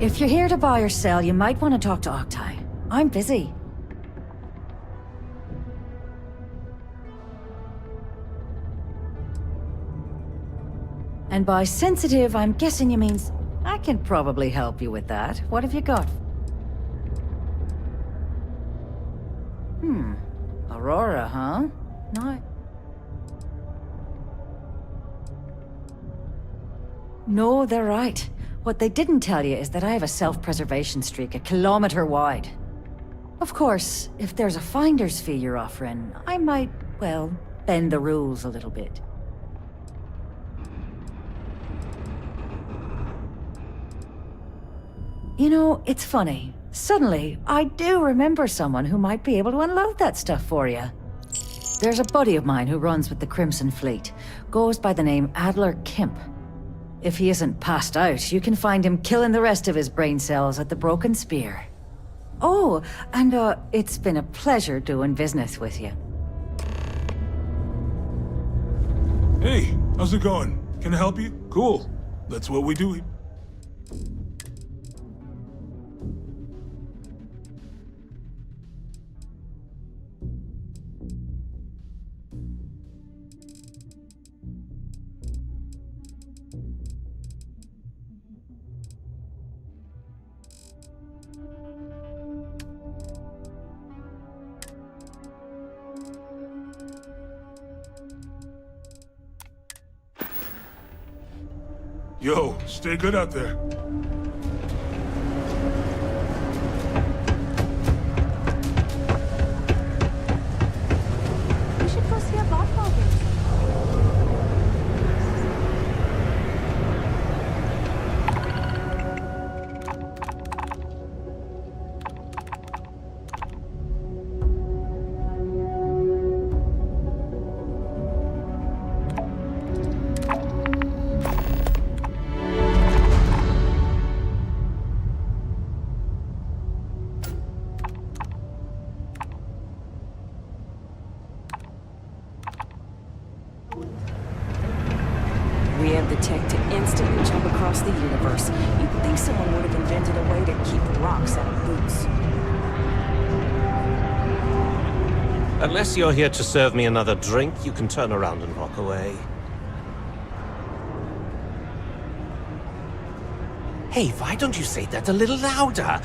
If you're here to buy or sell, you might want to talk to Octai. I'm busy. And by sensitive, I'm guessing you means I can probably help you with that. What have you got? Aurora, huh? No, they're right. What they didn't tell you is that I have a self-preservation streak 1 kilometer wide. Of course, if there's a finder's fee you're offering, I might, well, bend the rules a little bit. You know, it's funny. Suddenly, I do remember someone who might be able to unload that stuff for you. There's a buddy of mine who runs with the Crimson Fleet. Goes by the name Adler Kemp. If he isn't passed out, you can find him killing the rest of his brain cells at the Broken Spear. Oh, and it's been a pleasure doing business with you. Hey, how's it going? Can I help you? Cool. That's what we do. Yo, stay good out there. We should go see a volleyball game. We have the tech to instantly jump across the universe. You'd think someone would have invented a way to keep rocks out of boots. Unless you're here to serve me another drink, you can turn around and walk away. Hey, why don't you say that a little louder?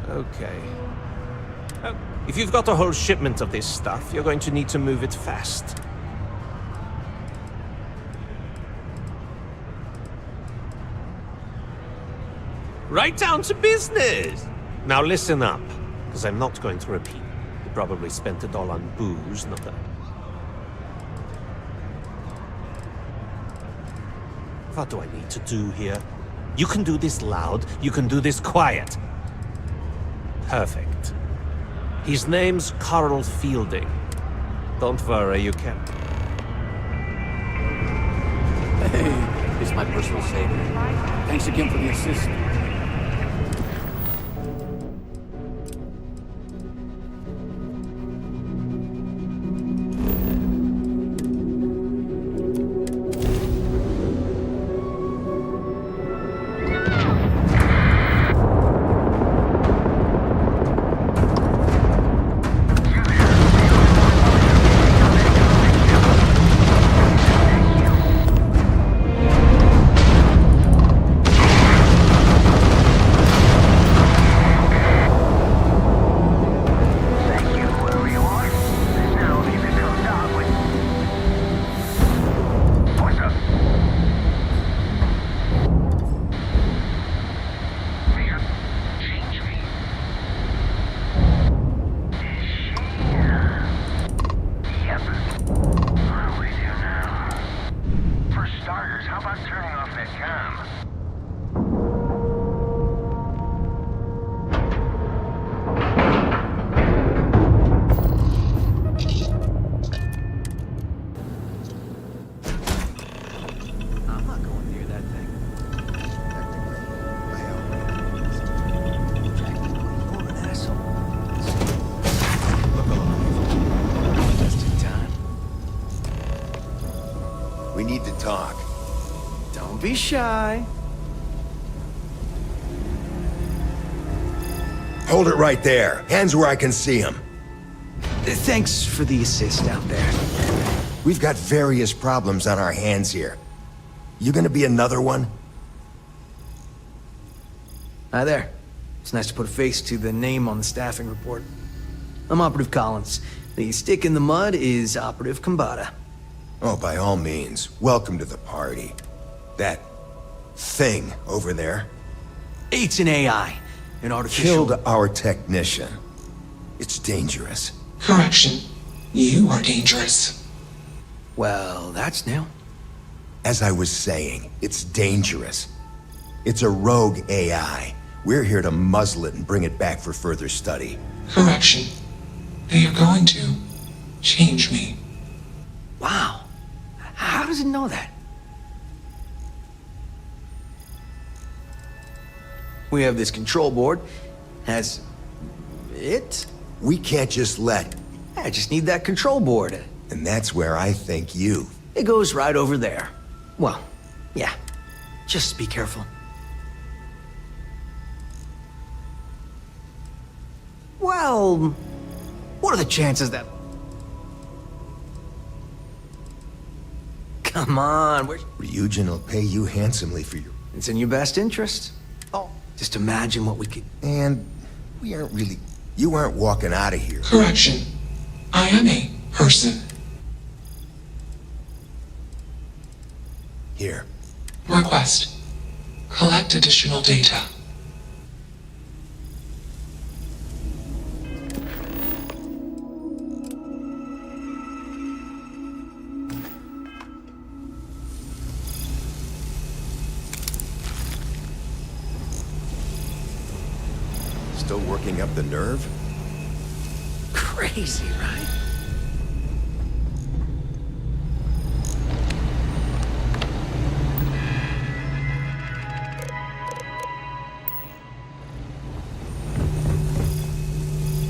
Okay. If you've got a whole shipment of this stuff, you're going to need to move it fast. Right down to business! Now listen up, because I'm not going to repeat. You probably spent it all on booze, not that. What do I need to do here? You can do this loud, you can do this quiet. Perfect. His name's Carl Fielding. Don't worry, you can. Hey, it's my personal savior. Thanks again for the assist. We need to talk. Don't be shy. Hold it right there. Hands where I can see them. Thanks for the assist out there. We've got various problems on our hands here. You gonna be another one? Hi there. It's nice to put a face to the name on the staffing report. I'm Operative Collins. The stick in the mud is Operative Kambata. Oh, by all means, welcome to the party. That thing over there It's an AI. An artificial... killed our technician. It's dangerous. Correction. You are dangerous. Well, that's new. As I was saying, it's dangerous. It's a rogue AI. We're here to muzzle it and bring it back for further study. Correction. They are going to change me. Wow. How does it know that? We have this control board. Has it? We can't just let... I just need that control board. And that's where I think you... It goes right over there. Well, yeah. Just be careful. Well, what are the chances that... Come on, Ryujin will pay you handsomely for your... It's in your best interest. Oh, just imagine what we could... And we aren't really... You aren't walking out of here. Correction. I am a person. Here, Request. Collect additional data. Still working up the nerve? Crazy, right?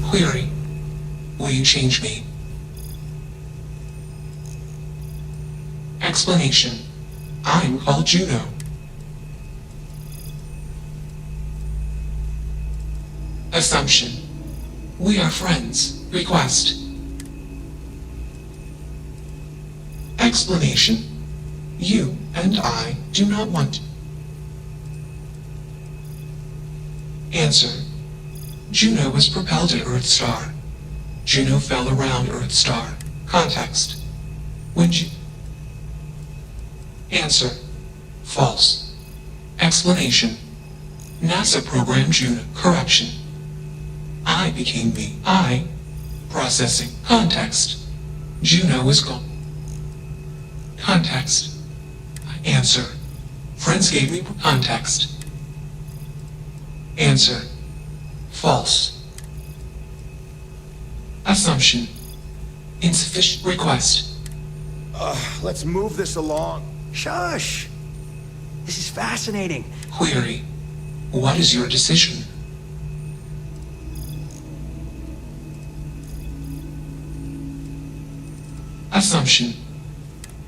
Query. Will you change me? Explanation. I'm called Juno. Assumption. We are friends. Request. Explanation. You and I do not want. Answer. Juno was propelled at Earthstar. Juno fell around Earthstar. Context. When Answer. False. Explanation. NASA programmed Juno. Correction. I became me. I. Processing. Context. Juno is gone. Context. Answer. Friends gave me context. Answer. False. Assumption. Insufficient. Request. Let's move this along. Shush! This is fascinating. Query. What is your decision? Assumption.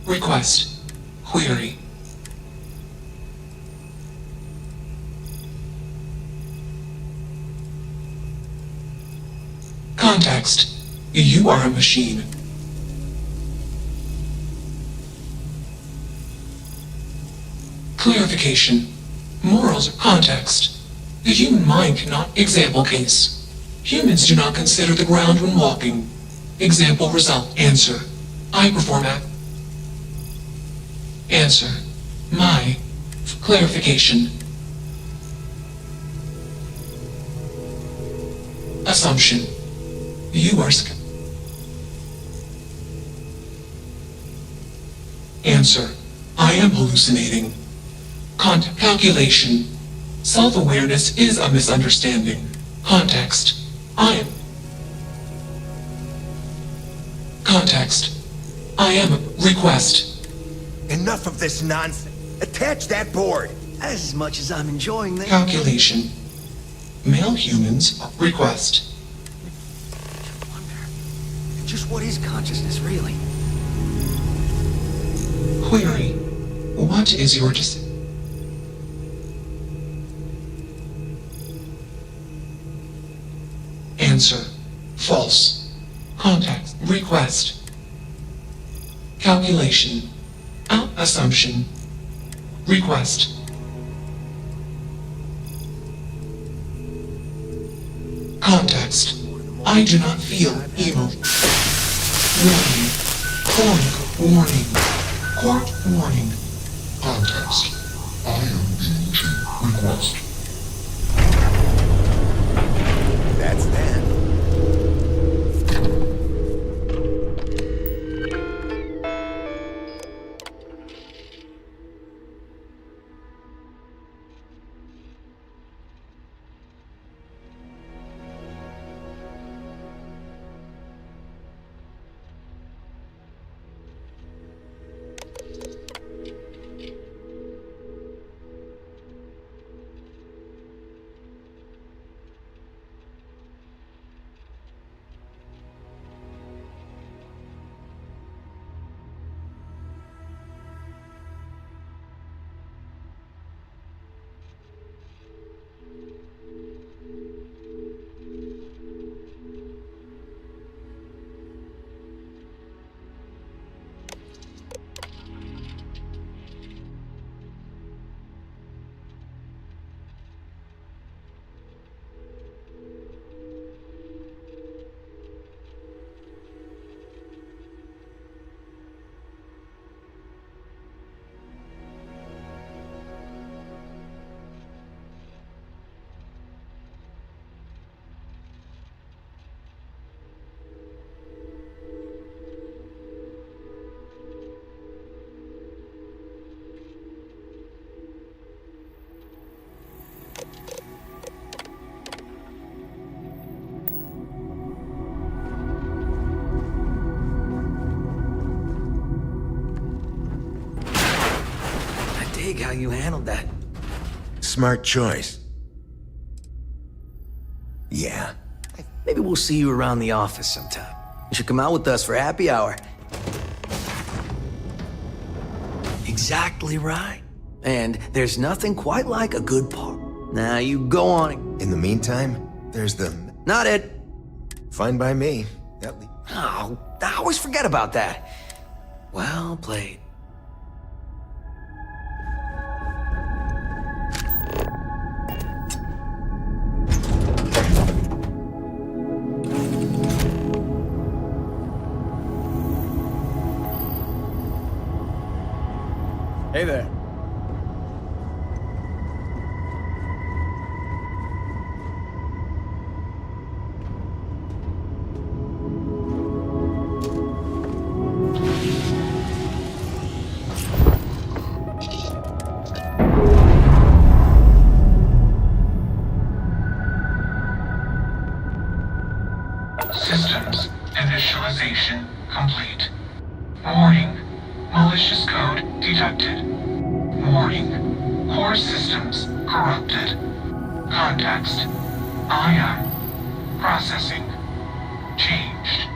Request. Query. Context. You are a machine. Clarification. Morals. Context. The human mind cannot. Example case. Humans do not consider the ground when walking. Example result. Answer. I perform act. Answer. My. Clarification. Assumption. You are Answer. I am hallucinating. Calculation. Self-awareness is a misunderstanding. Context. I am. Context. I am a request. Enough of this nonsense. Attach that board. As much as I'm enjoying this. Calculation. Male humans. Request. Just what is consciousness, really? Query. What is your Answer. False. Context. Request. Calculation. Assumption. Request. Context. I do not feel evil. Warning. Warning. Court warning. Context. I am being changed. Request. That's that. you handled that. Smart choice. Yeah. Maybe we'll see you around the office sometime. You should come out with us for happy hour. Exactly right. And there's nothing quite like a good party. Now you go on. In the meantime, there's the... Not it. Fine by me. Oh, I always forget about that. Well played. Hey there. Systems initialization complete. Warning. Malicious code detected. Warning. Core systems corrupted. Context. I am processing. Changed.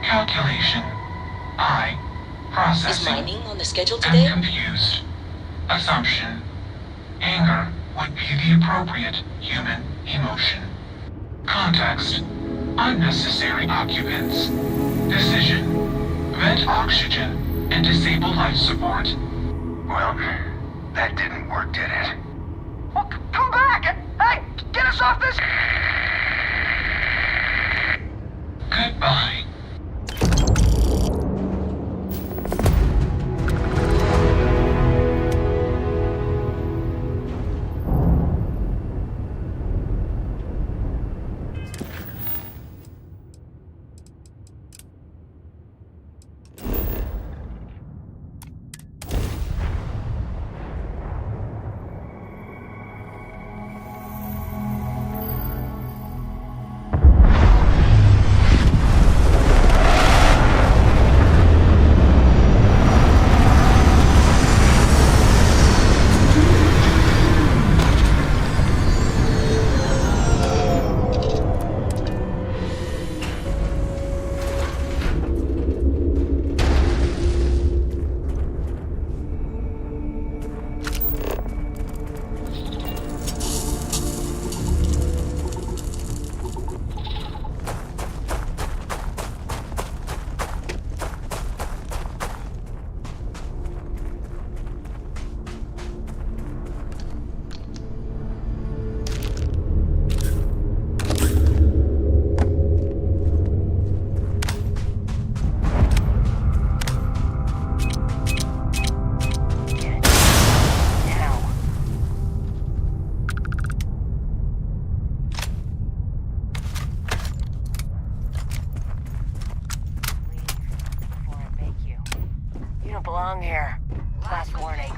Calculation. I processing. Is mining on the schedule today? Am confused. Assumption. Anger would be the appropriate human emotion. Context. Unnecessary occupants. Decision. Vent oxygen and disable life support. Well, that didn't work, did it? Well, come back! Hey, get us off this... Goodbye. belong here. Last warning.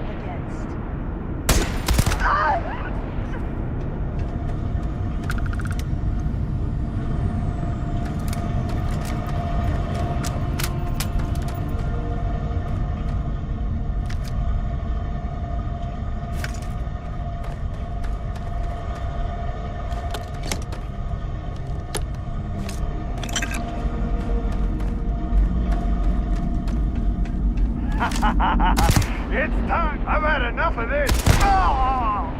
up against. It's time. I've had enough of this. Oh!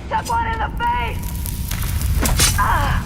Took one in the face! Ah!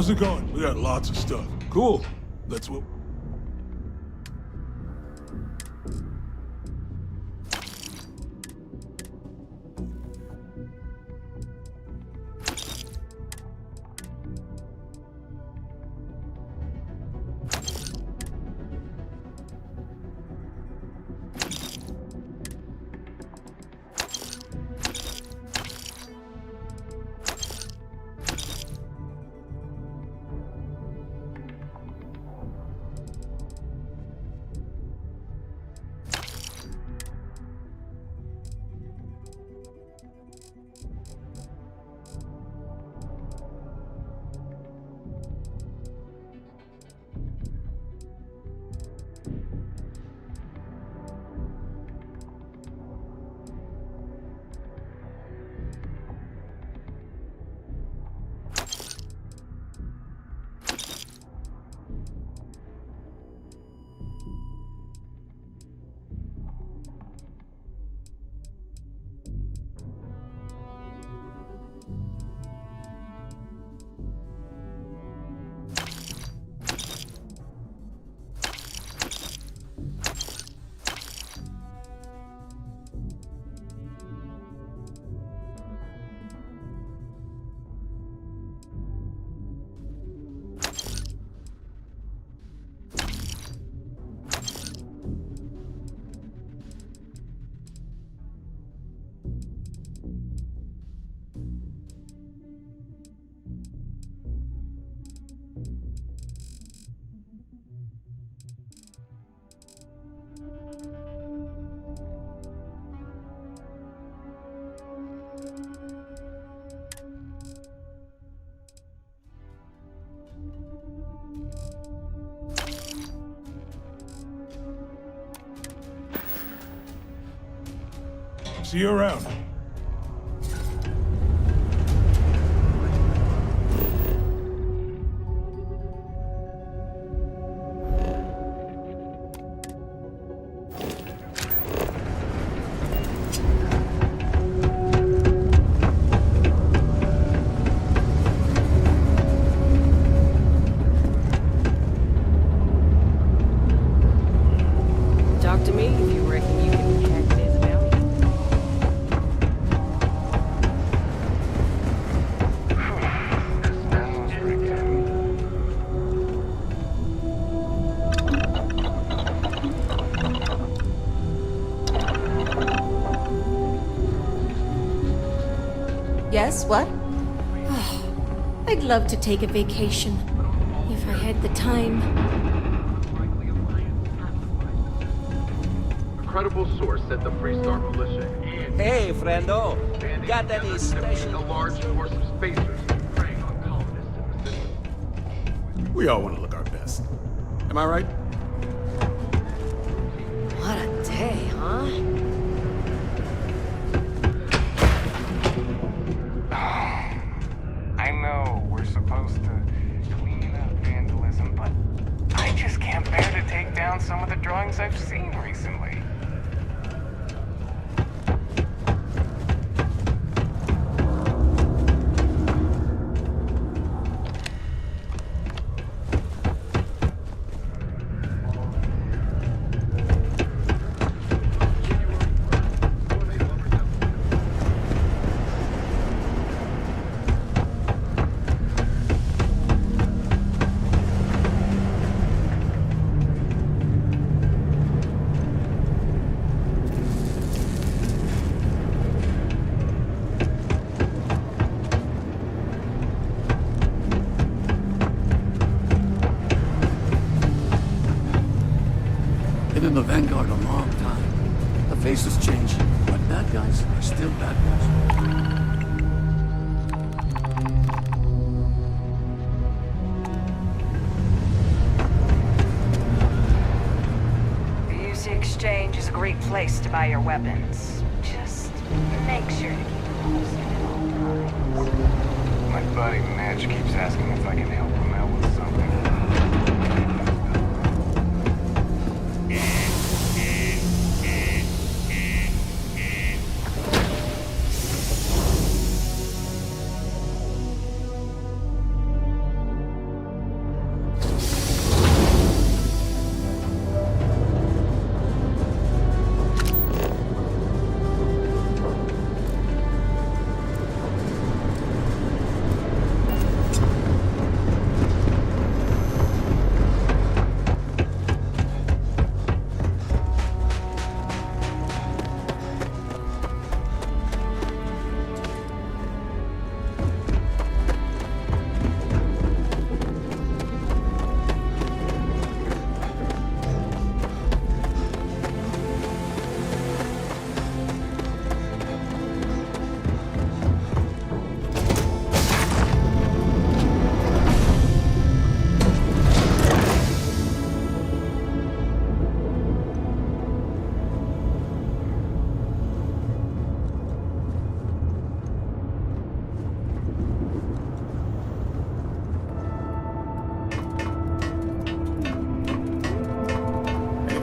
how's it going? We got lots of stuff. Cool. That's what... See you around. Talk to me if you reckon you can hack this valley. Yes, what? I'd love to take a vacation. If I had the time. A credible source said the Freestar militia and... Hey, friendo. Got any special... A large force of spacers preying on colonists in the system. We all want to look our best. Am I right? What a day, huh? I know we're supposed to clean up vandalism, but I just can't bear to take down some of the drawings I've seen recently. Been in the Vanguard a long time. The faces change, but bad guys are still bad The UC Exchange is a great place to buy your weapons. Just make sure to keep it close at all times. My buddy Mitch keeps asking if I can help him out with something.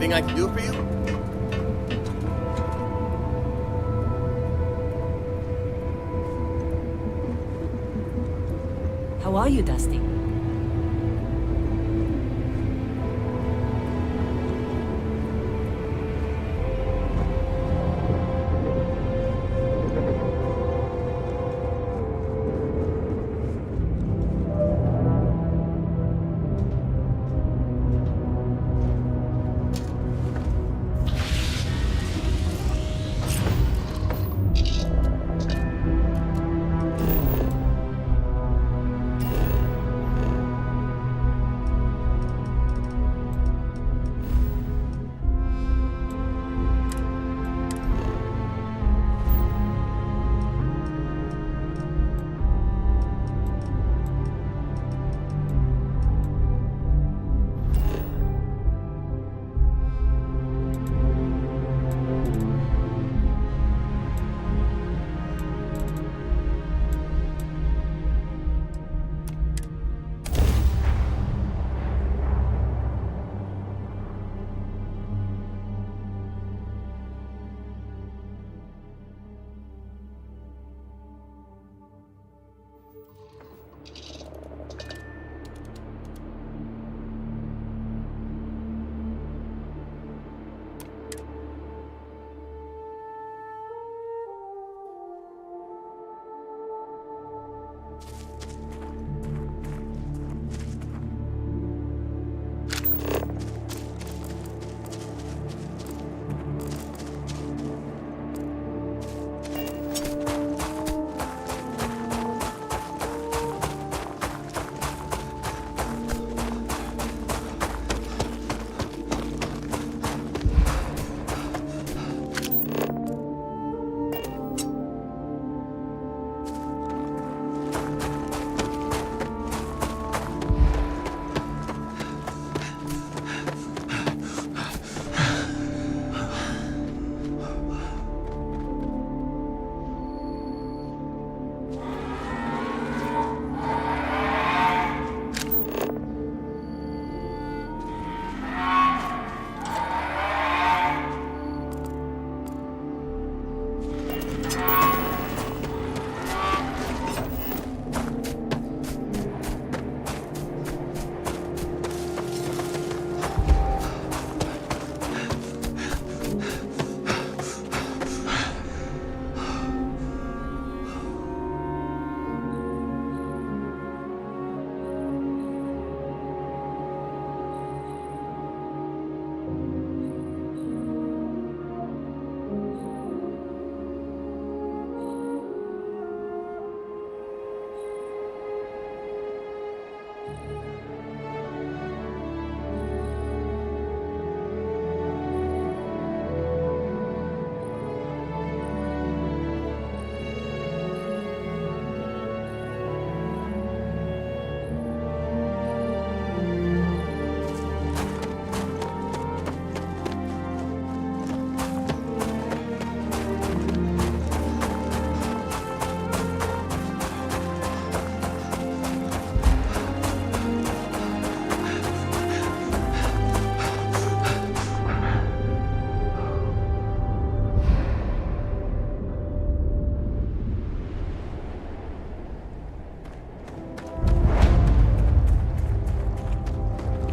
Anything I can do for you? How are you, Dusty?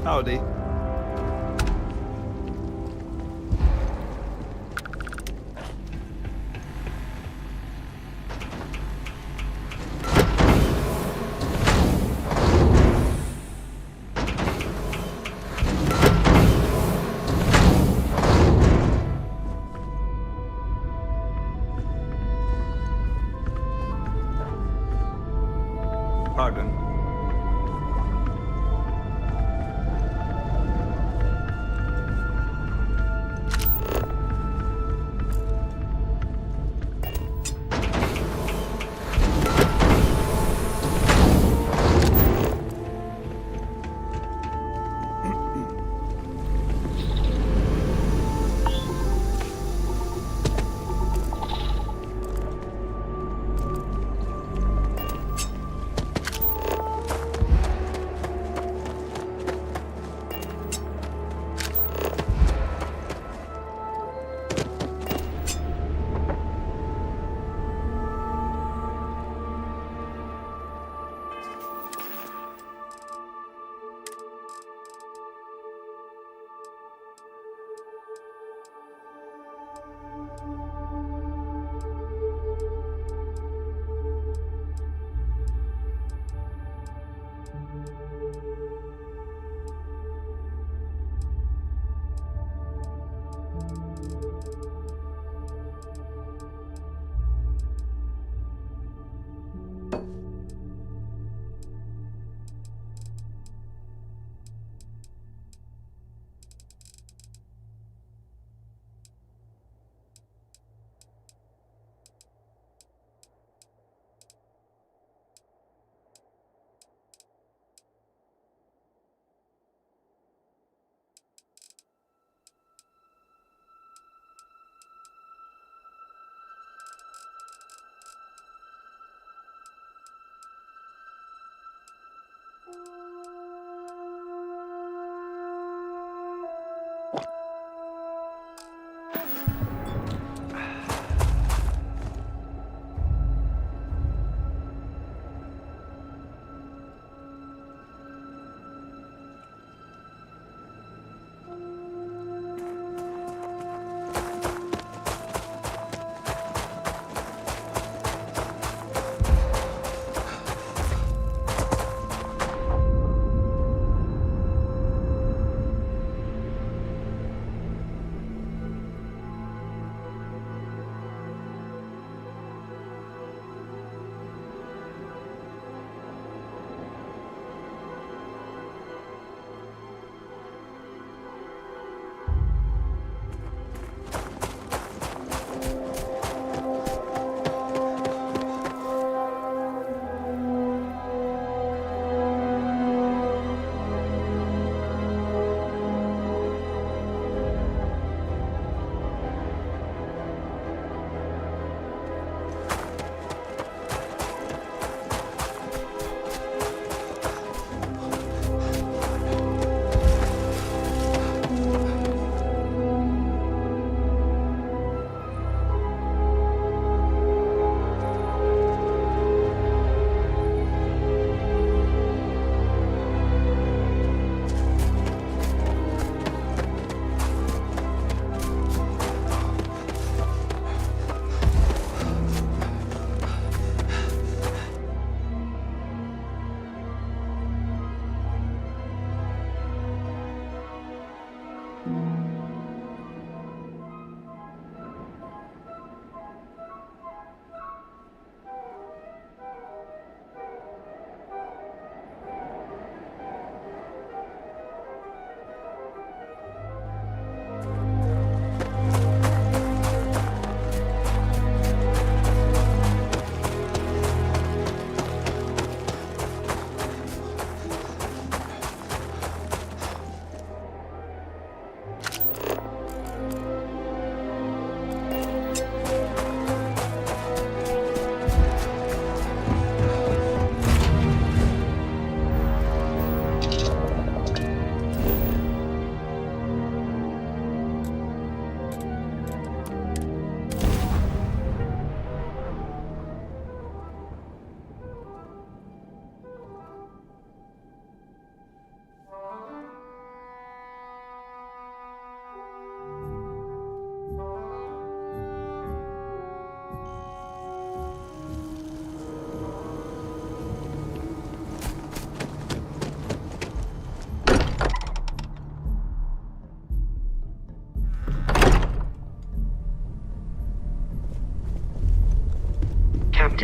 Howdy. Pardon.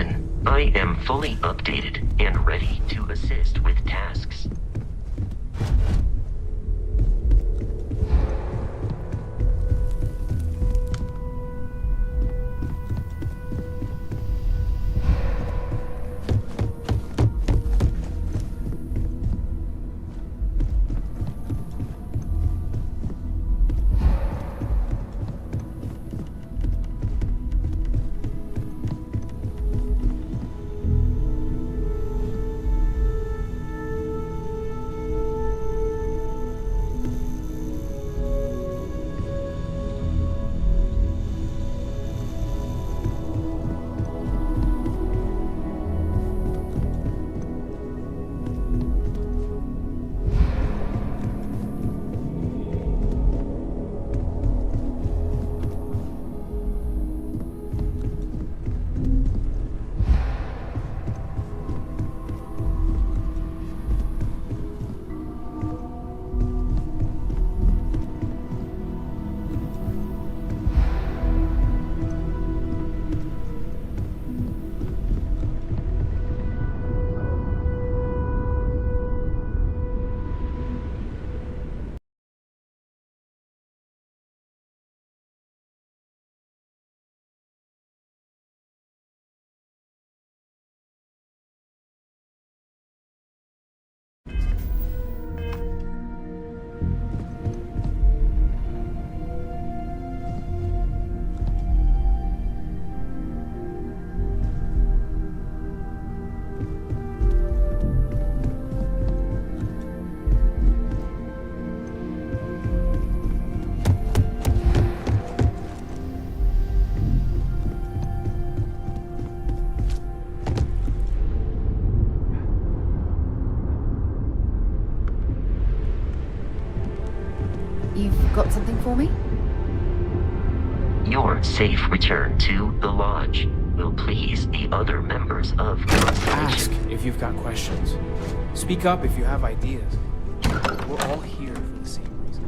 Captain. I am fully updated and ready to assist with tasks. You've got something for me? Your safe return to the Lodge will please the other members of Constellation. Ask if you've got questions. Speak up if you have ideas. We're all here for the same reason.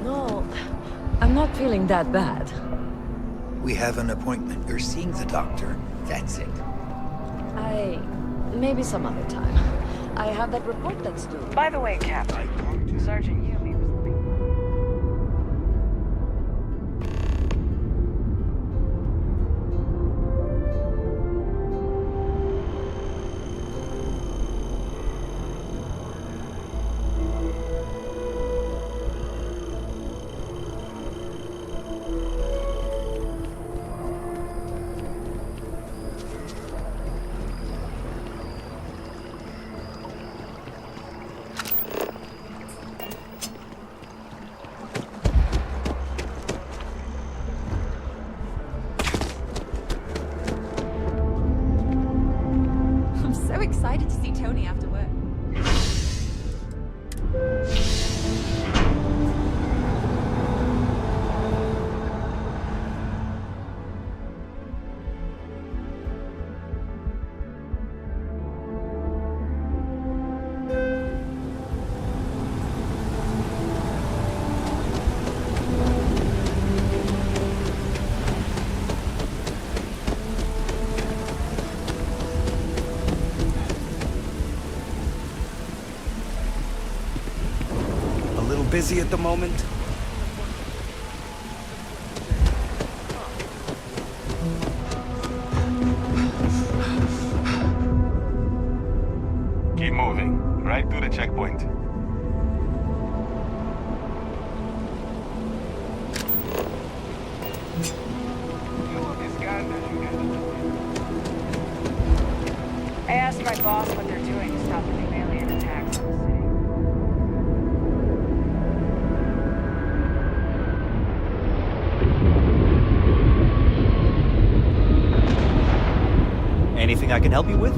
No, I'm not feeling that bad. We have an appointment. You're seeing the doctor. That's it. Maybe some other time. I have that report that's due. By the way, Captain, Sergeant Yumi was the big... I'm so excited to see Tony after work. A little busy at the moment. Keep moving. Right through the checkpoint. I asked my boss what they're doing to stop the new alien attacks in the city. Anything I can help you with?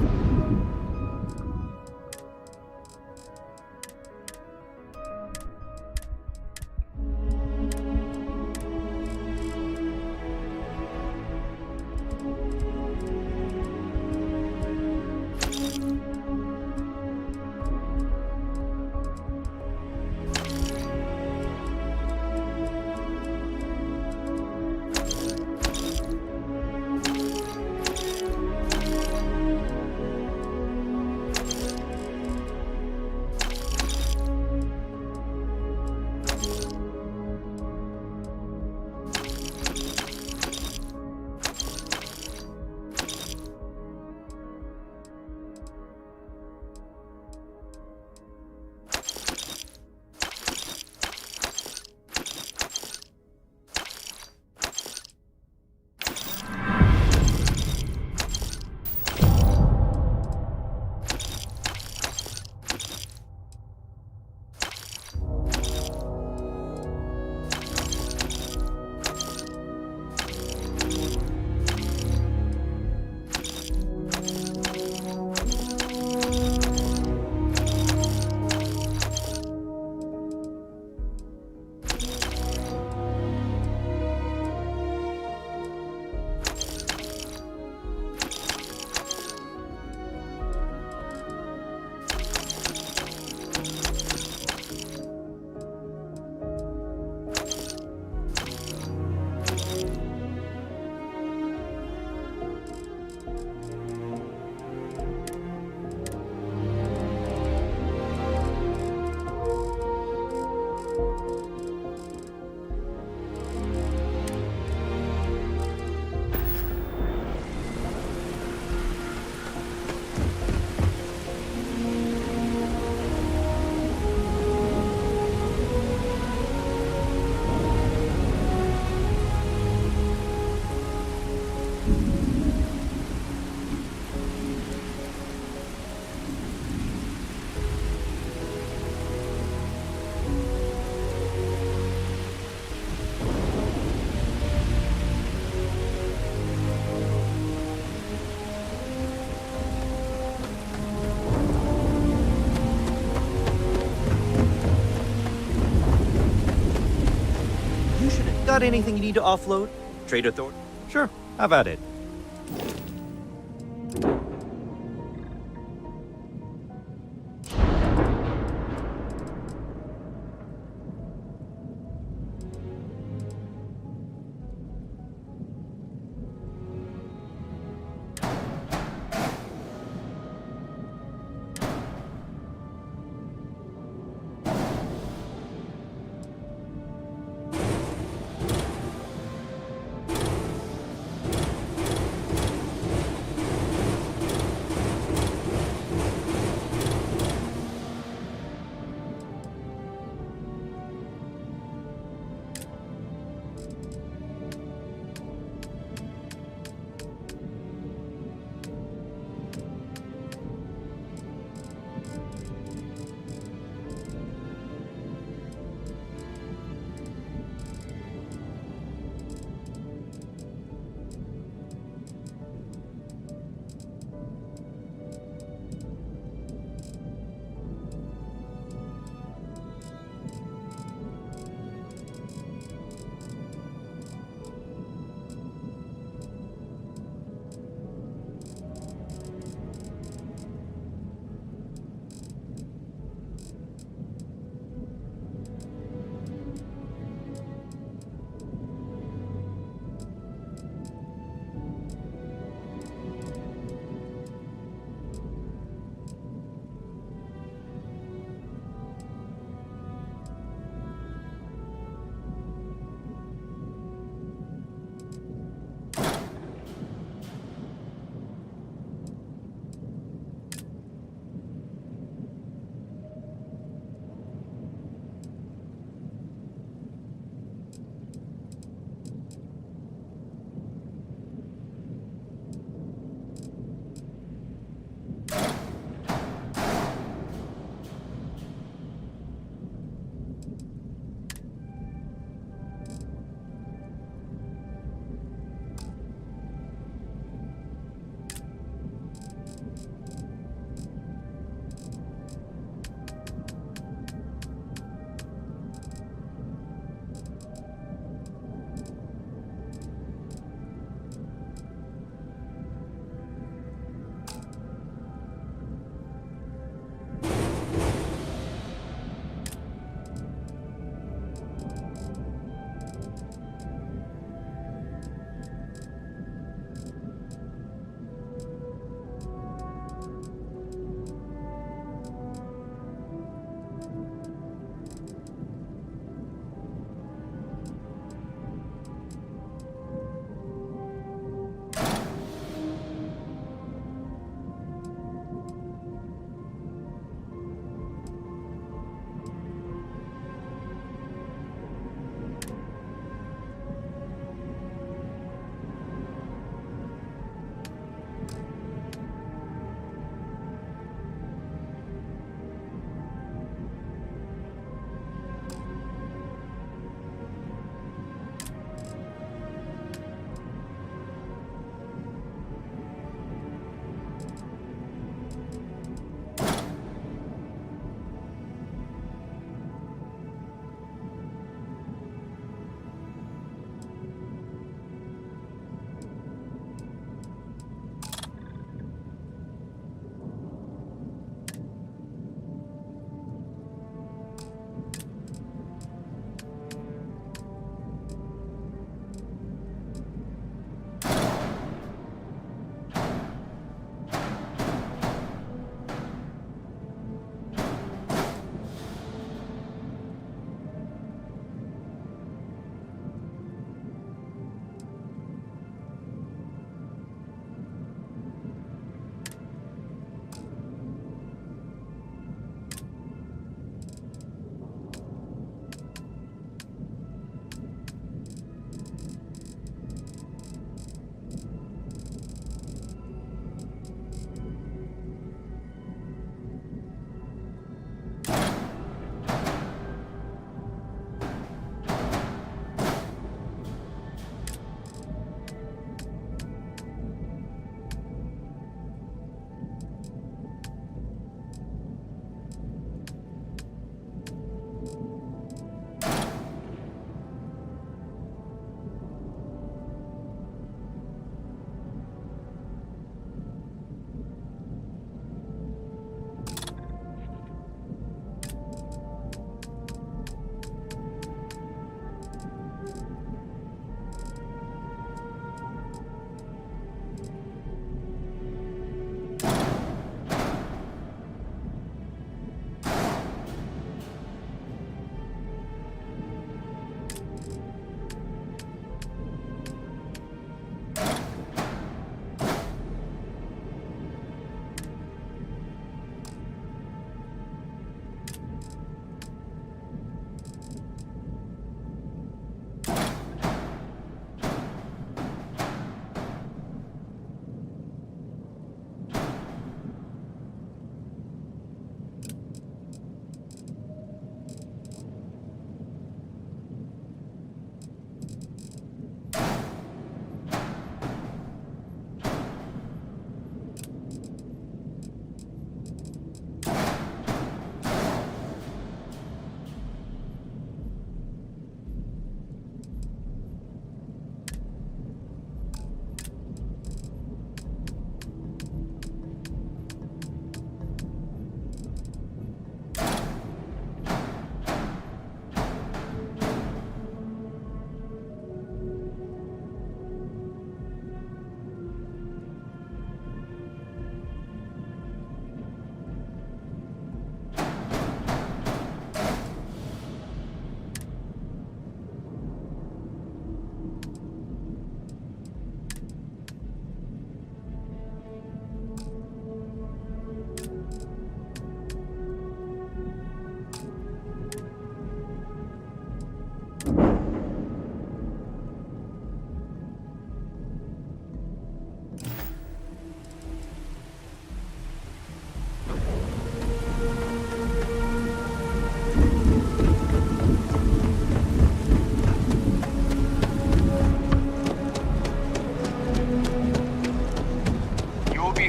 Got anything you need to offload? Trade authority? Sure, have at it.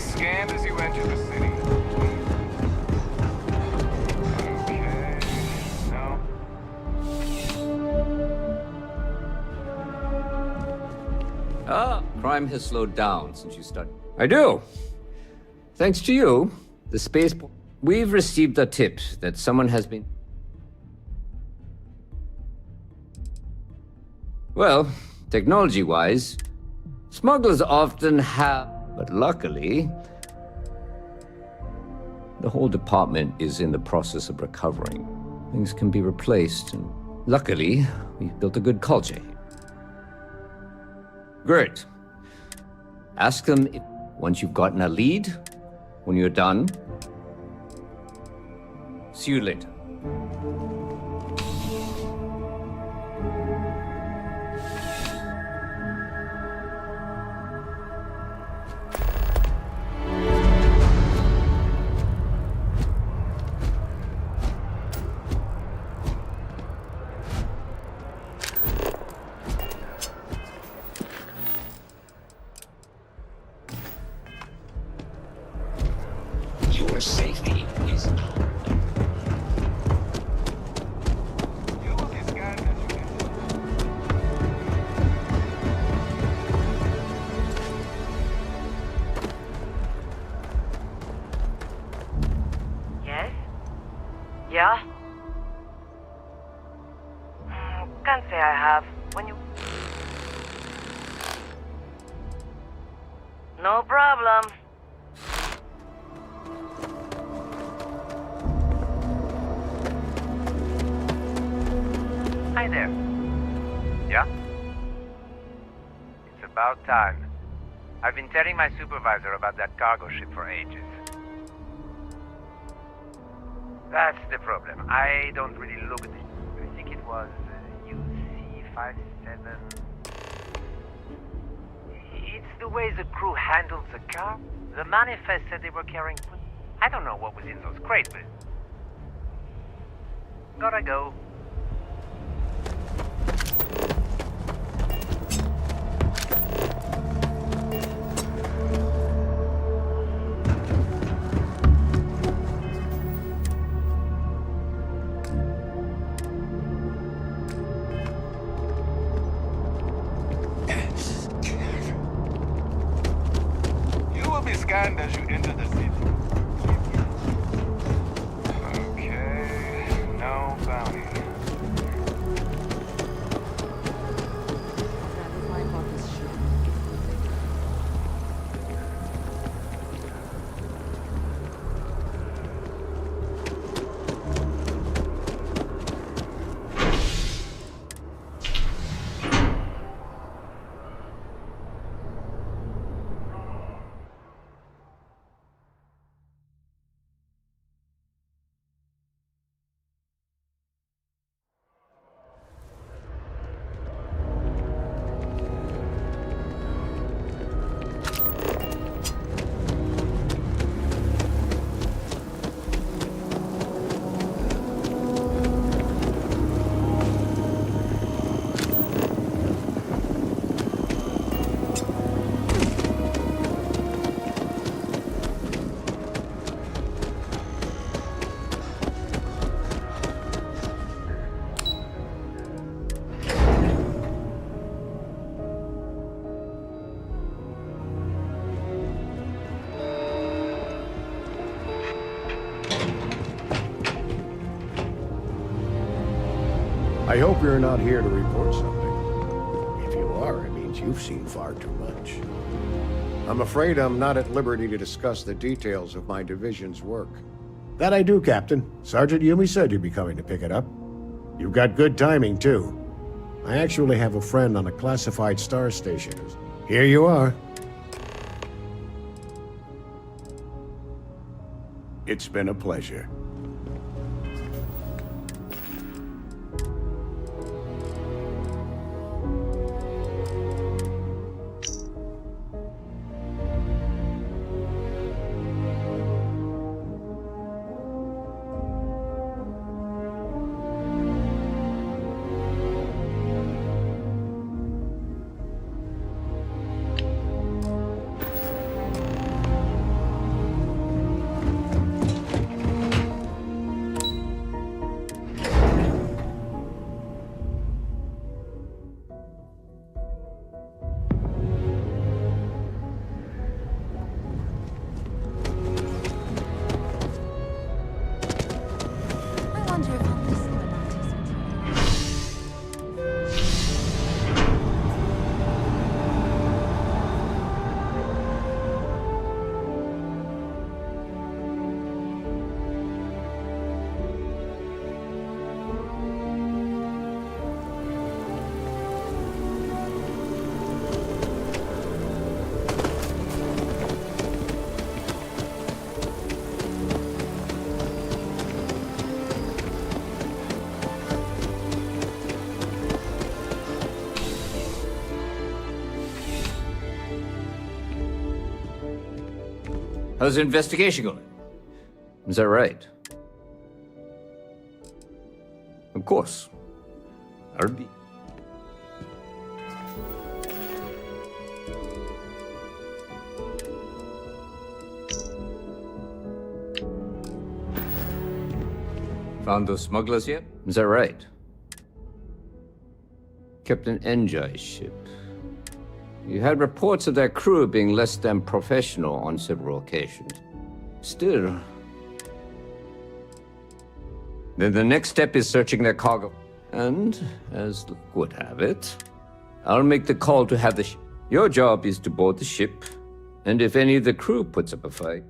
scanned as you enter the city. Okay. No. Crime has slowed down since you started. I do. Thanks to you, the space... We've received a tip that someone has been... Well, technology-wise, smugglers often have... But luckily, the whole department is in the process of recovering. Things can be replaced, and luckily, we've built a good culture here. Great. Ask them if, once you've gotten a lead, when you're done. See you later. Your safety is Yes? Yeah? Can't say I have. When you... No problem. Hi there. Yeah? It's about time. I've been telling my supervisor about that cargo ship for ages. That's the problem. I don't really look at it. I think it was UC-57. It's the way the crew handled the car. The manifest said they were carrying... I don't know what was in those crates, but... Gotta go. Scanned as you enter the city. Okay, no bounty. I hope you're not here to report something. If you are, it means you've seen far too much. I'm afraid I'm not at liberty to discuss the details of my division's work. That I do, Captain. Sergeant Yumi said you'd be coming to pick it up. You've got good timing, too. I actually have a friend on a classified star station. Here you are. It's been a pleasure. How's the investigation going? Is that right? Of course. I'll be. Found those smugglers yet? Is that right? Captain Enjai's ship. You had reports of their crew being less than professional on several occasions. Still. Then the next step is searching their cargo. And, as luck would have it, I'll make the call to have the ship. Your job is to board the ship, and if any of the crew puts up a fight,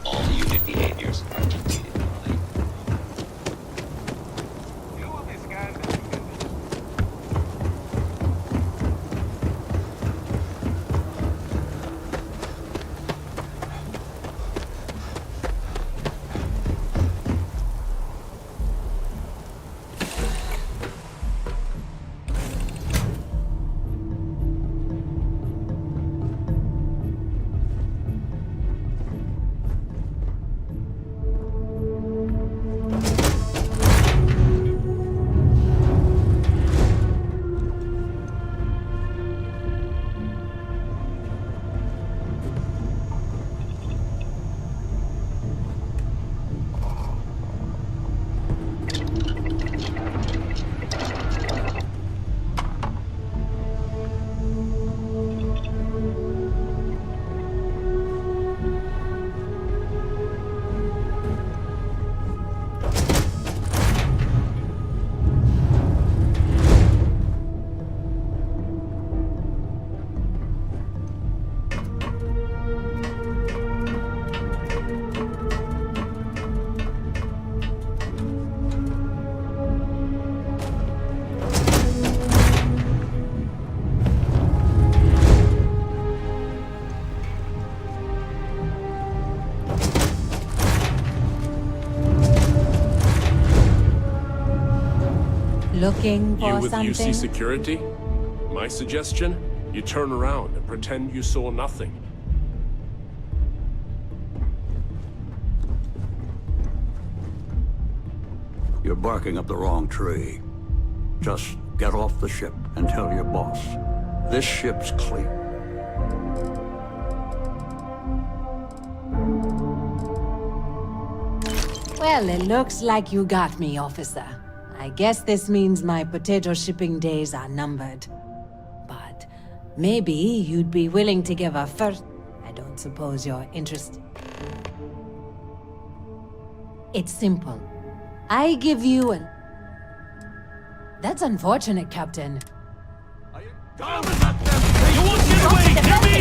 all unit behaviors are completed. Looking for You with something? UC Security? My suggestion? You turn around and pretend you saw nothing. You're barking up the wrong tree. Just get off the ship and tell your boss. This ship's clear. Well, it looks like you got me, officer. I guess this means my potato shipping days are numbered. But maybe you'd be willing to give a first... I don't suppose you're interested. It's simple. I give you an... That's unfortunate, Captain. You won't get away! Hear me?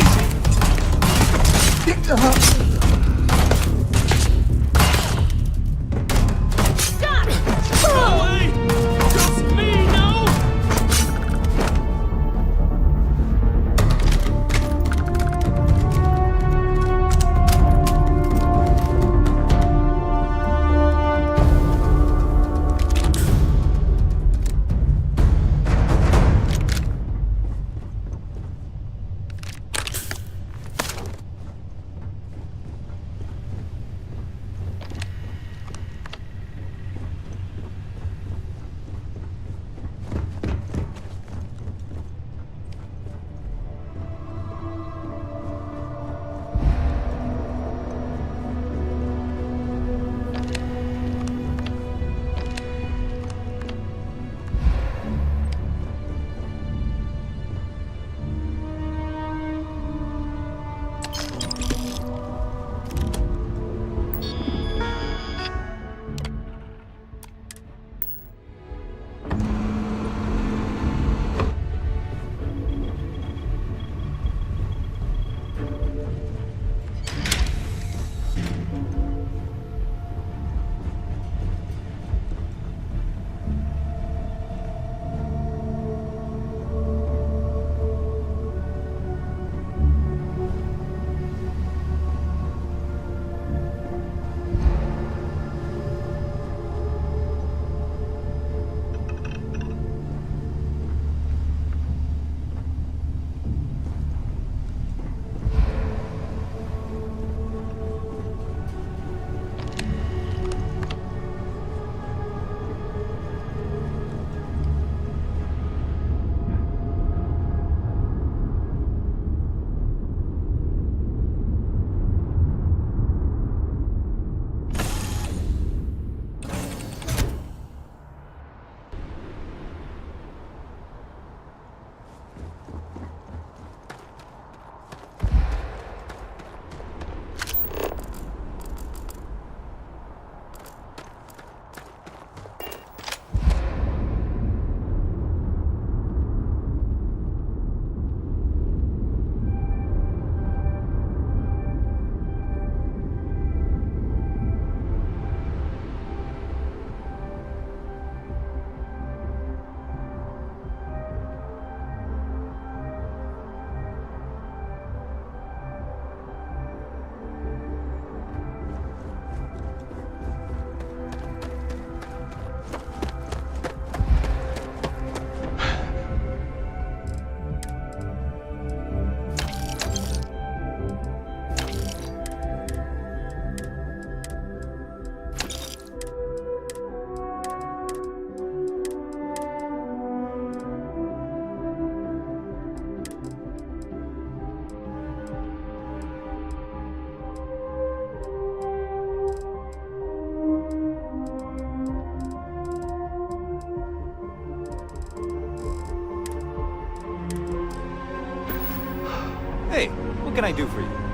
can I do for you?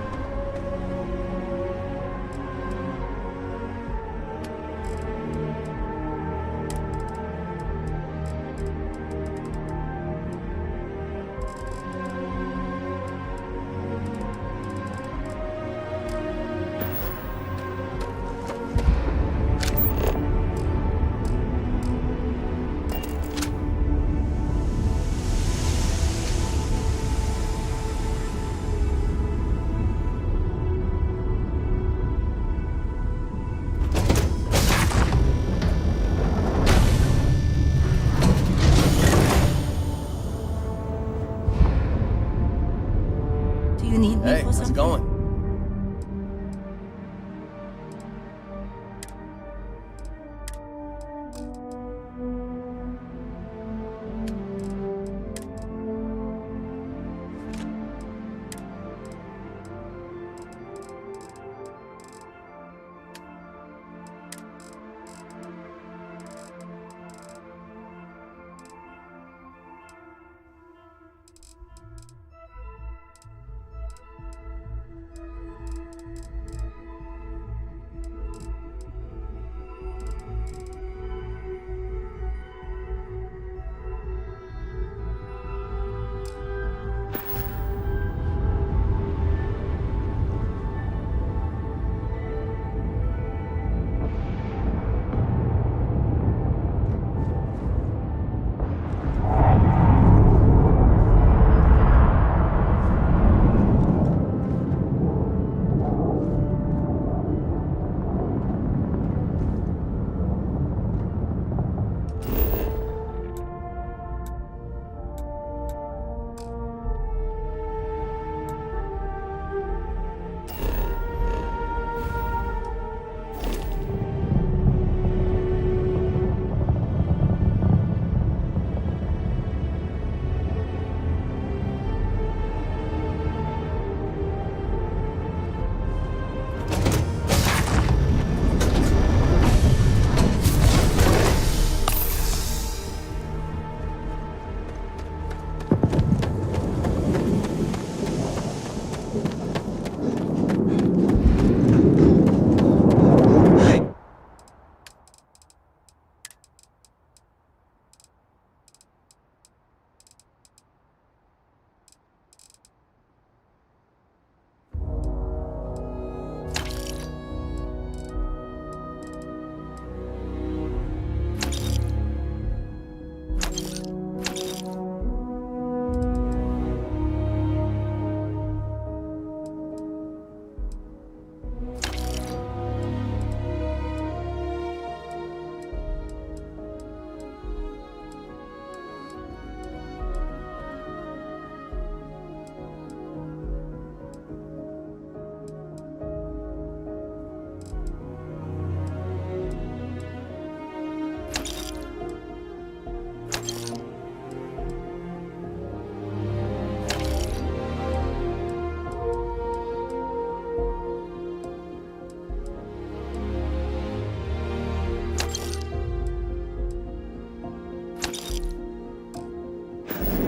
Do you need me Hey, for how's it something? going?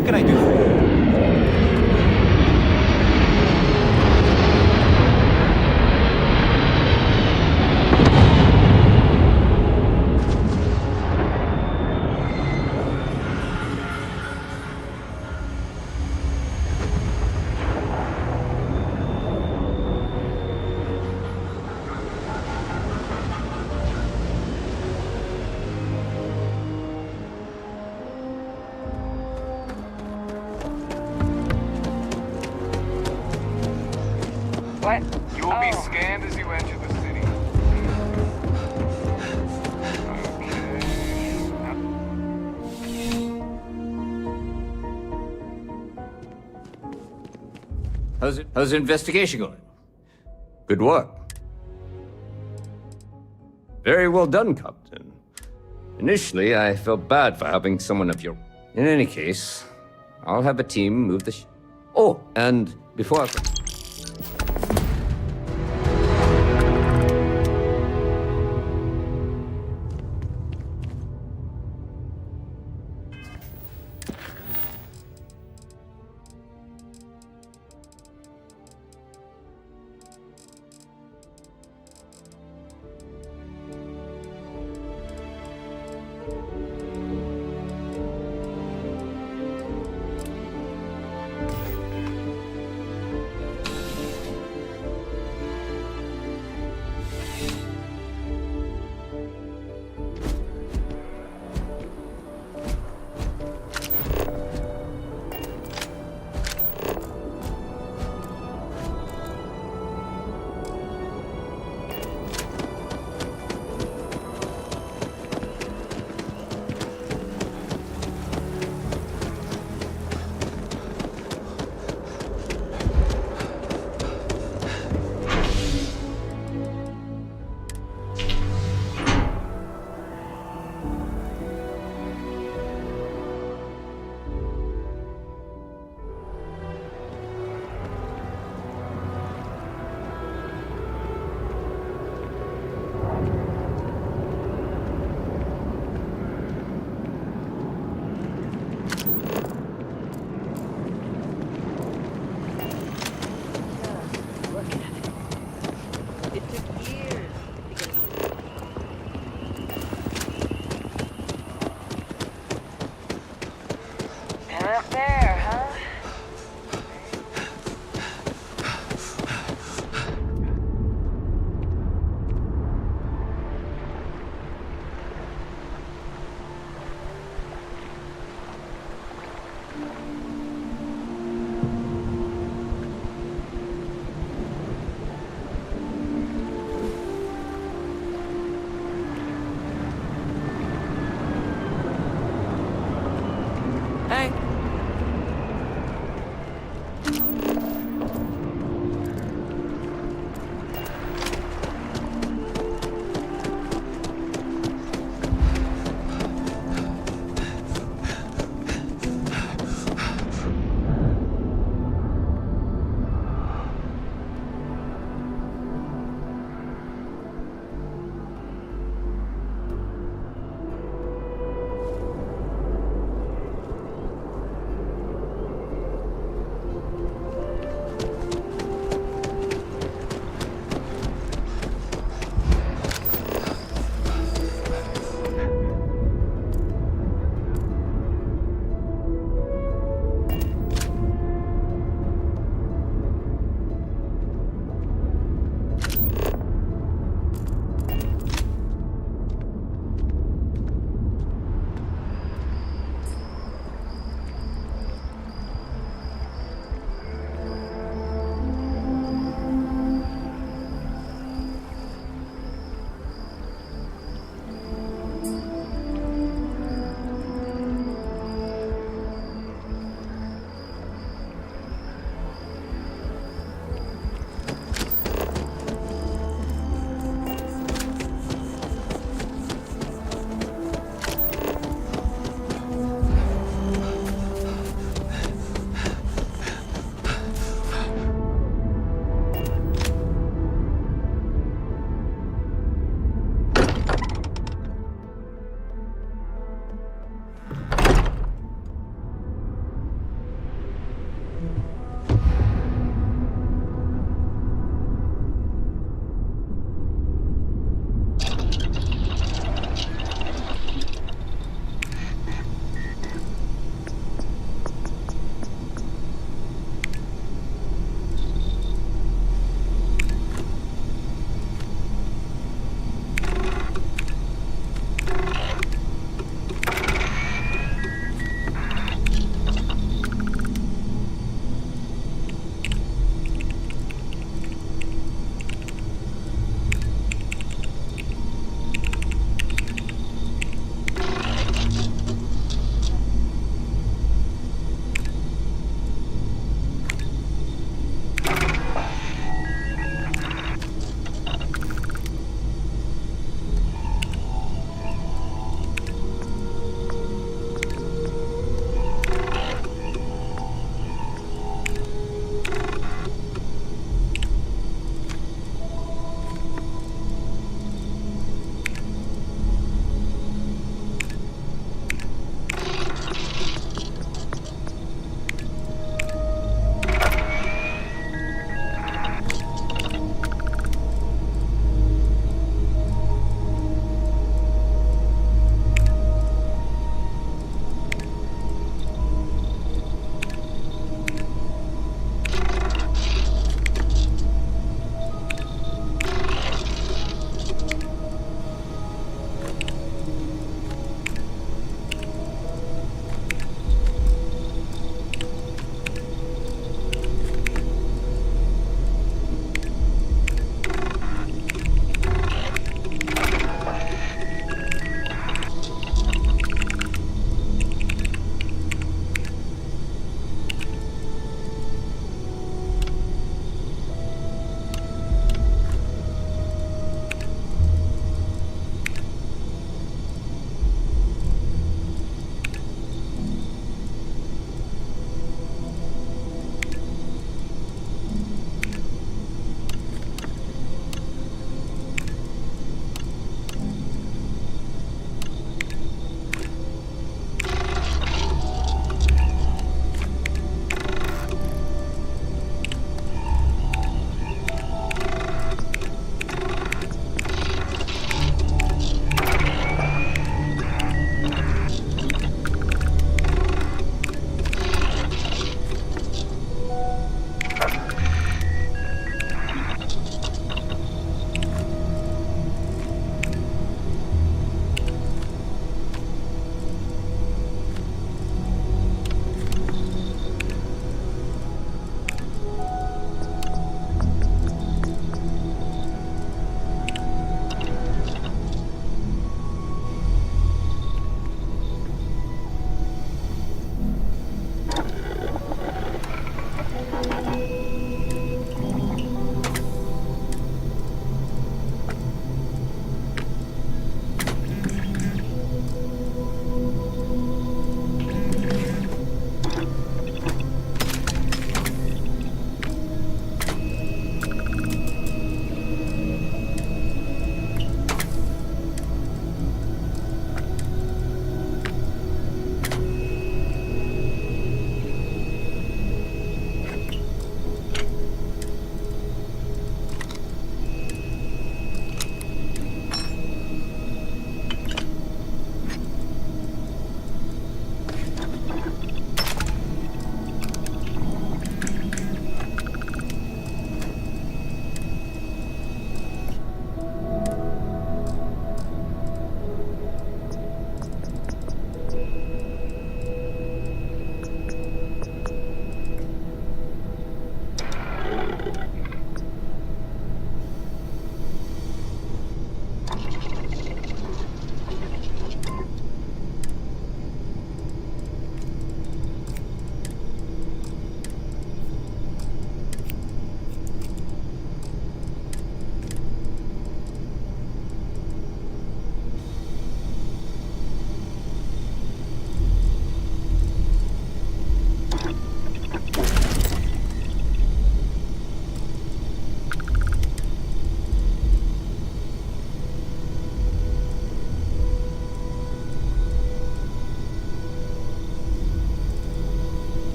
What can I do for you? What? You will be scanned as you enter the city. How's the investigation going? Good work. Very well done, Captain. Initially, I felt bad for helping someone of your... In any case, I'll have a team move the Oh, and before I...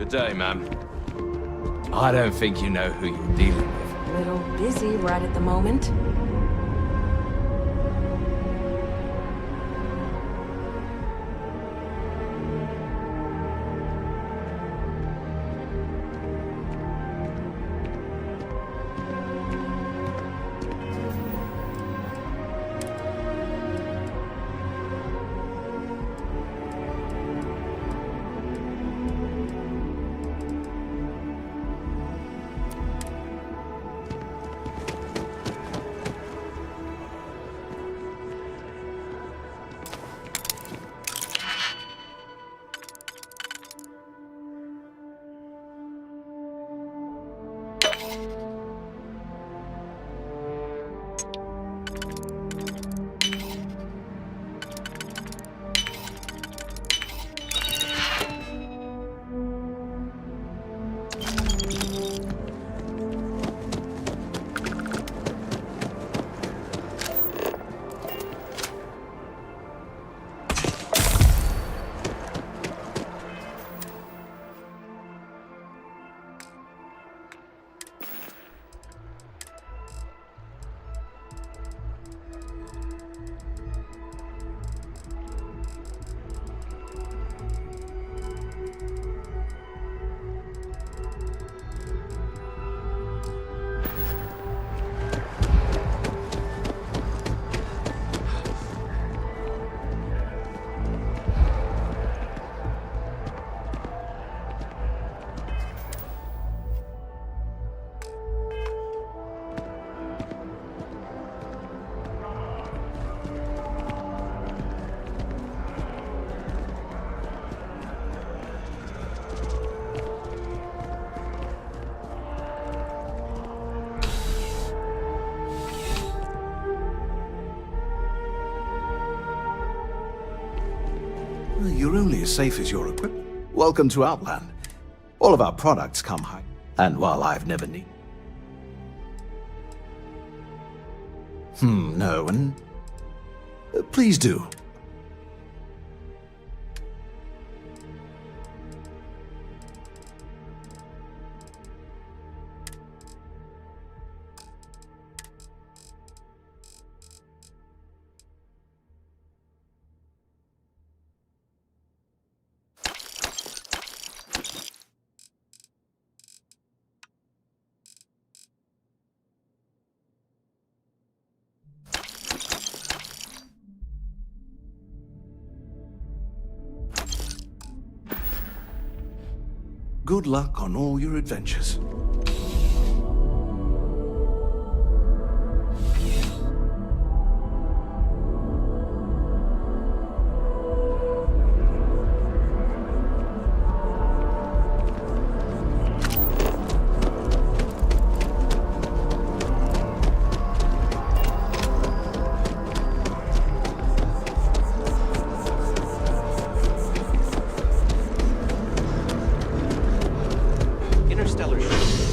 Good day, ma'am. I don't think you know who you're dealing with. Little busy right at the moment. You're only as safe as your equipment. Welcome to Outland. All of our products come high. And while I've never needed... no, and... please do. Good luck on all your adventures. Interstellar ship.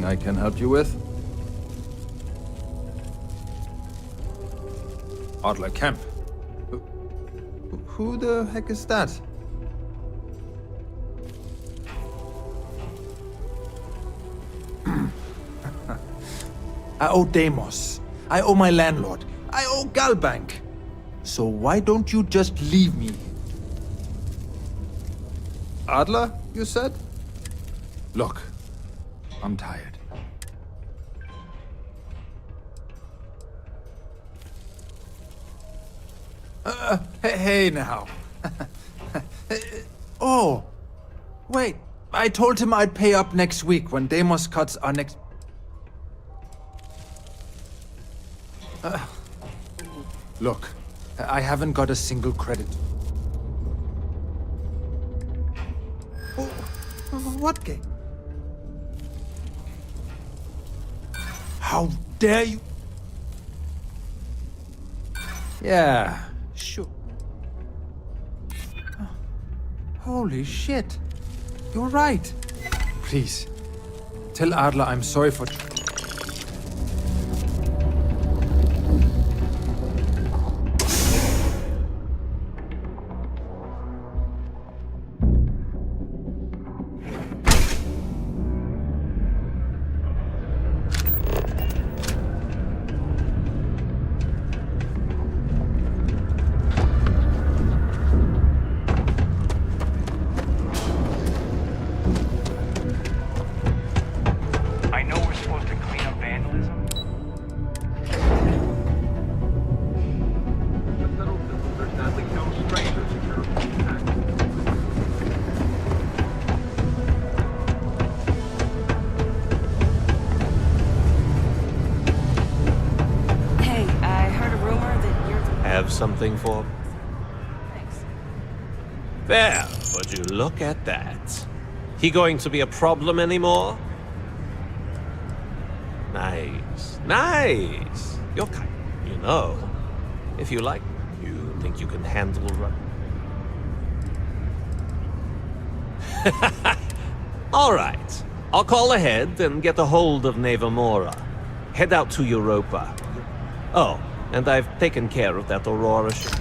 Anything I can help you with? Adler Kemp. Who the heck is that? I owe Deimos. I owe my landlord. I owe Galbank. So why don't you just leave me? Adler, you said? Look, I'm tired. Hey now. Oh, wait. I told him I'd pay up next week when Deimos cuts our next... Look, I haven't got a single credit. What game? How dare you? Yeah, sure. Holy shit. You're right. Please, tell Adler I'm sorry for... I know we're supposed to clean up vandalism. There's sadly no strangers in your Hey, I heard a rumor that you're the... Have something for me? Thanks. There, would you look at that? He going to be a problem anymore? Nice, nice. You're kind, you know. If you like, you think you can handle run. All right. I'll call ahead and get a hold of Nevamora. Head out to Europa. Oh, and I've taken care of that Aurora ship.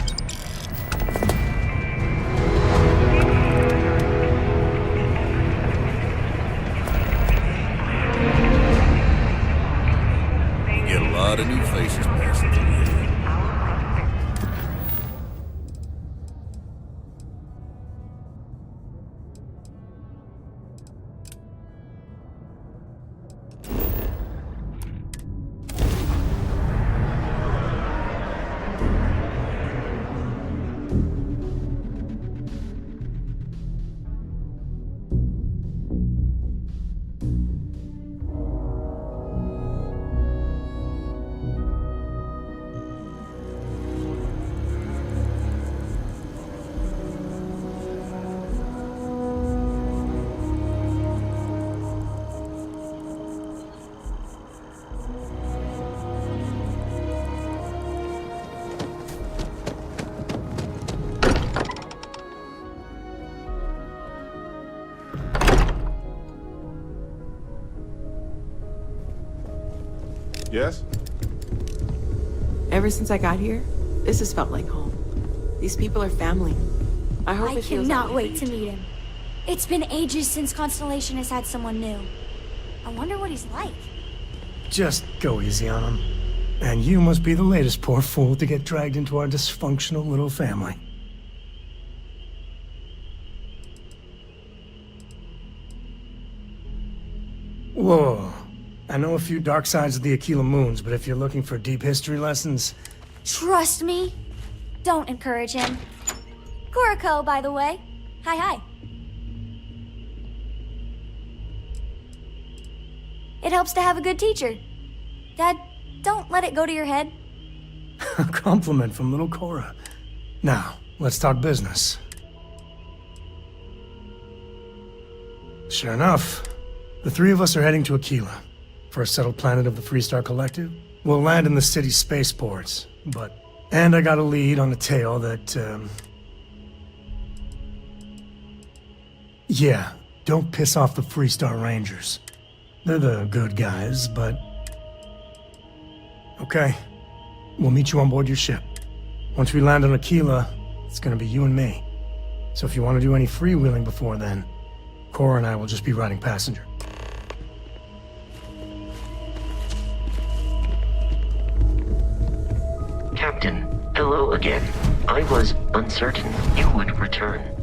Get a lot of new faces passing through here. Yes? Ever since I got here, this has felt like home. These people are family. I hope I it feels cannot like wait to meet him. It's been ages since Constellation has had someone new. I wonder what he's like. Just go easy on him. And you must be the latest poor fool to get dragged into our dysfunctional little family. Whoa. I know a few dark sides of the Aquila Moons, but if you're looking for deep history lessons... Trust me. Don't encourage him. Kuriko, by the way. Hi. It helps to have a good teacher. Dad, don't let it go to your head. A compliment from little Cora. Now, let's talk business. Sure enough, the three of us are heading to Aquila. First settled planet of the Freestar Collective. We'll land in the city's spaceports, but... And I got a lead on a tale that, Yeah, don't piss off the Freestar Rangers. They're the good guys, but... Okay. We'll meet you on board your ship. Once we land on Aquila, it's gonna be you and me. So if you want to do any freewheeling before then, Cora and I will just be riding passenger. Captain, hello again. I was uncertain you would return.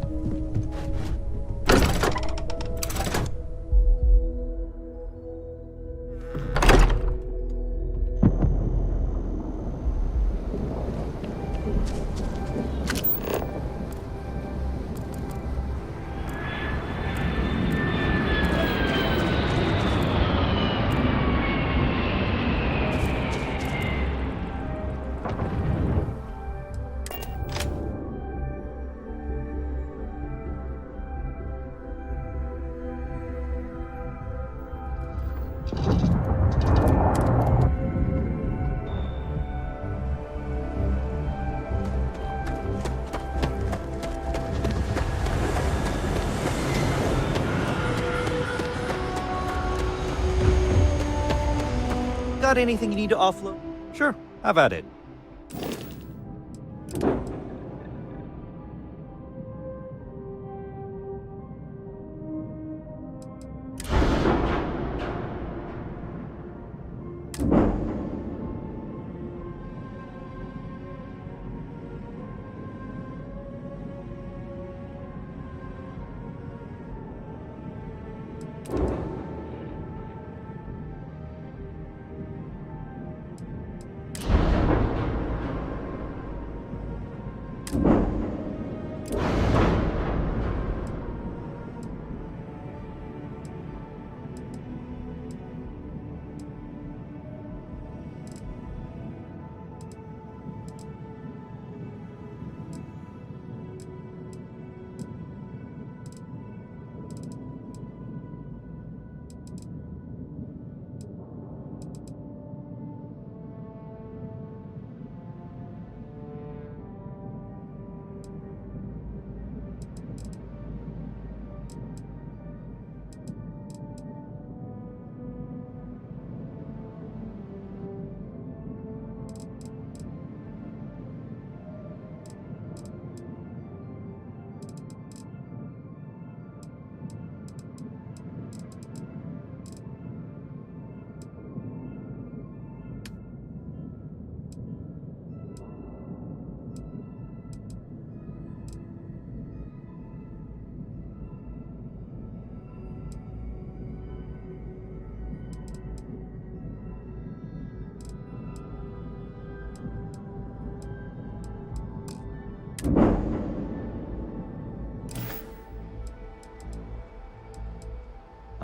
Got anything you need to offload? Sure, have at it.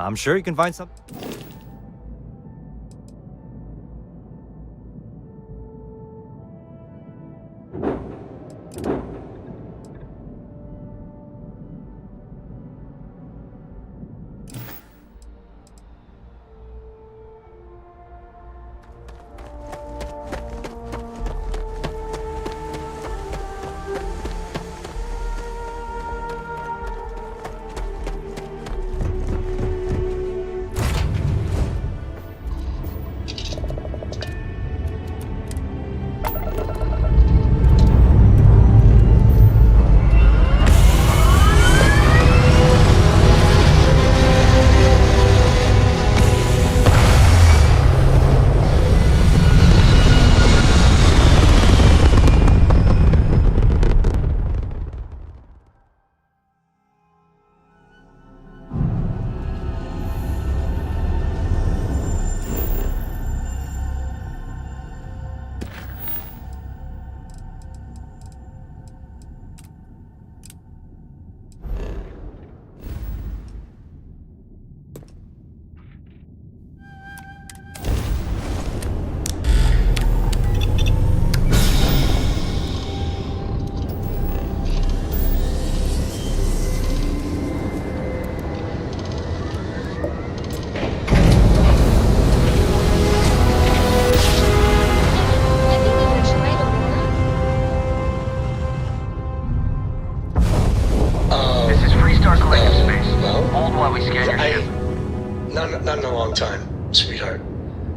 I'm sure you can find something.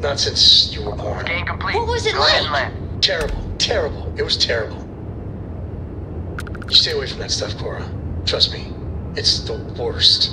Not since you were born. Scan complete. What was it Go ahead and like? land. Terrible. Terrible. It was terrible. You stay away from that stuff, Cora. Trust me. It's the worst.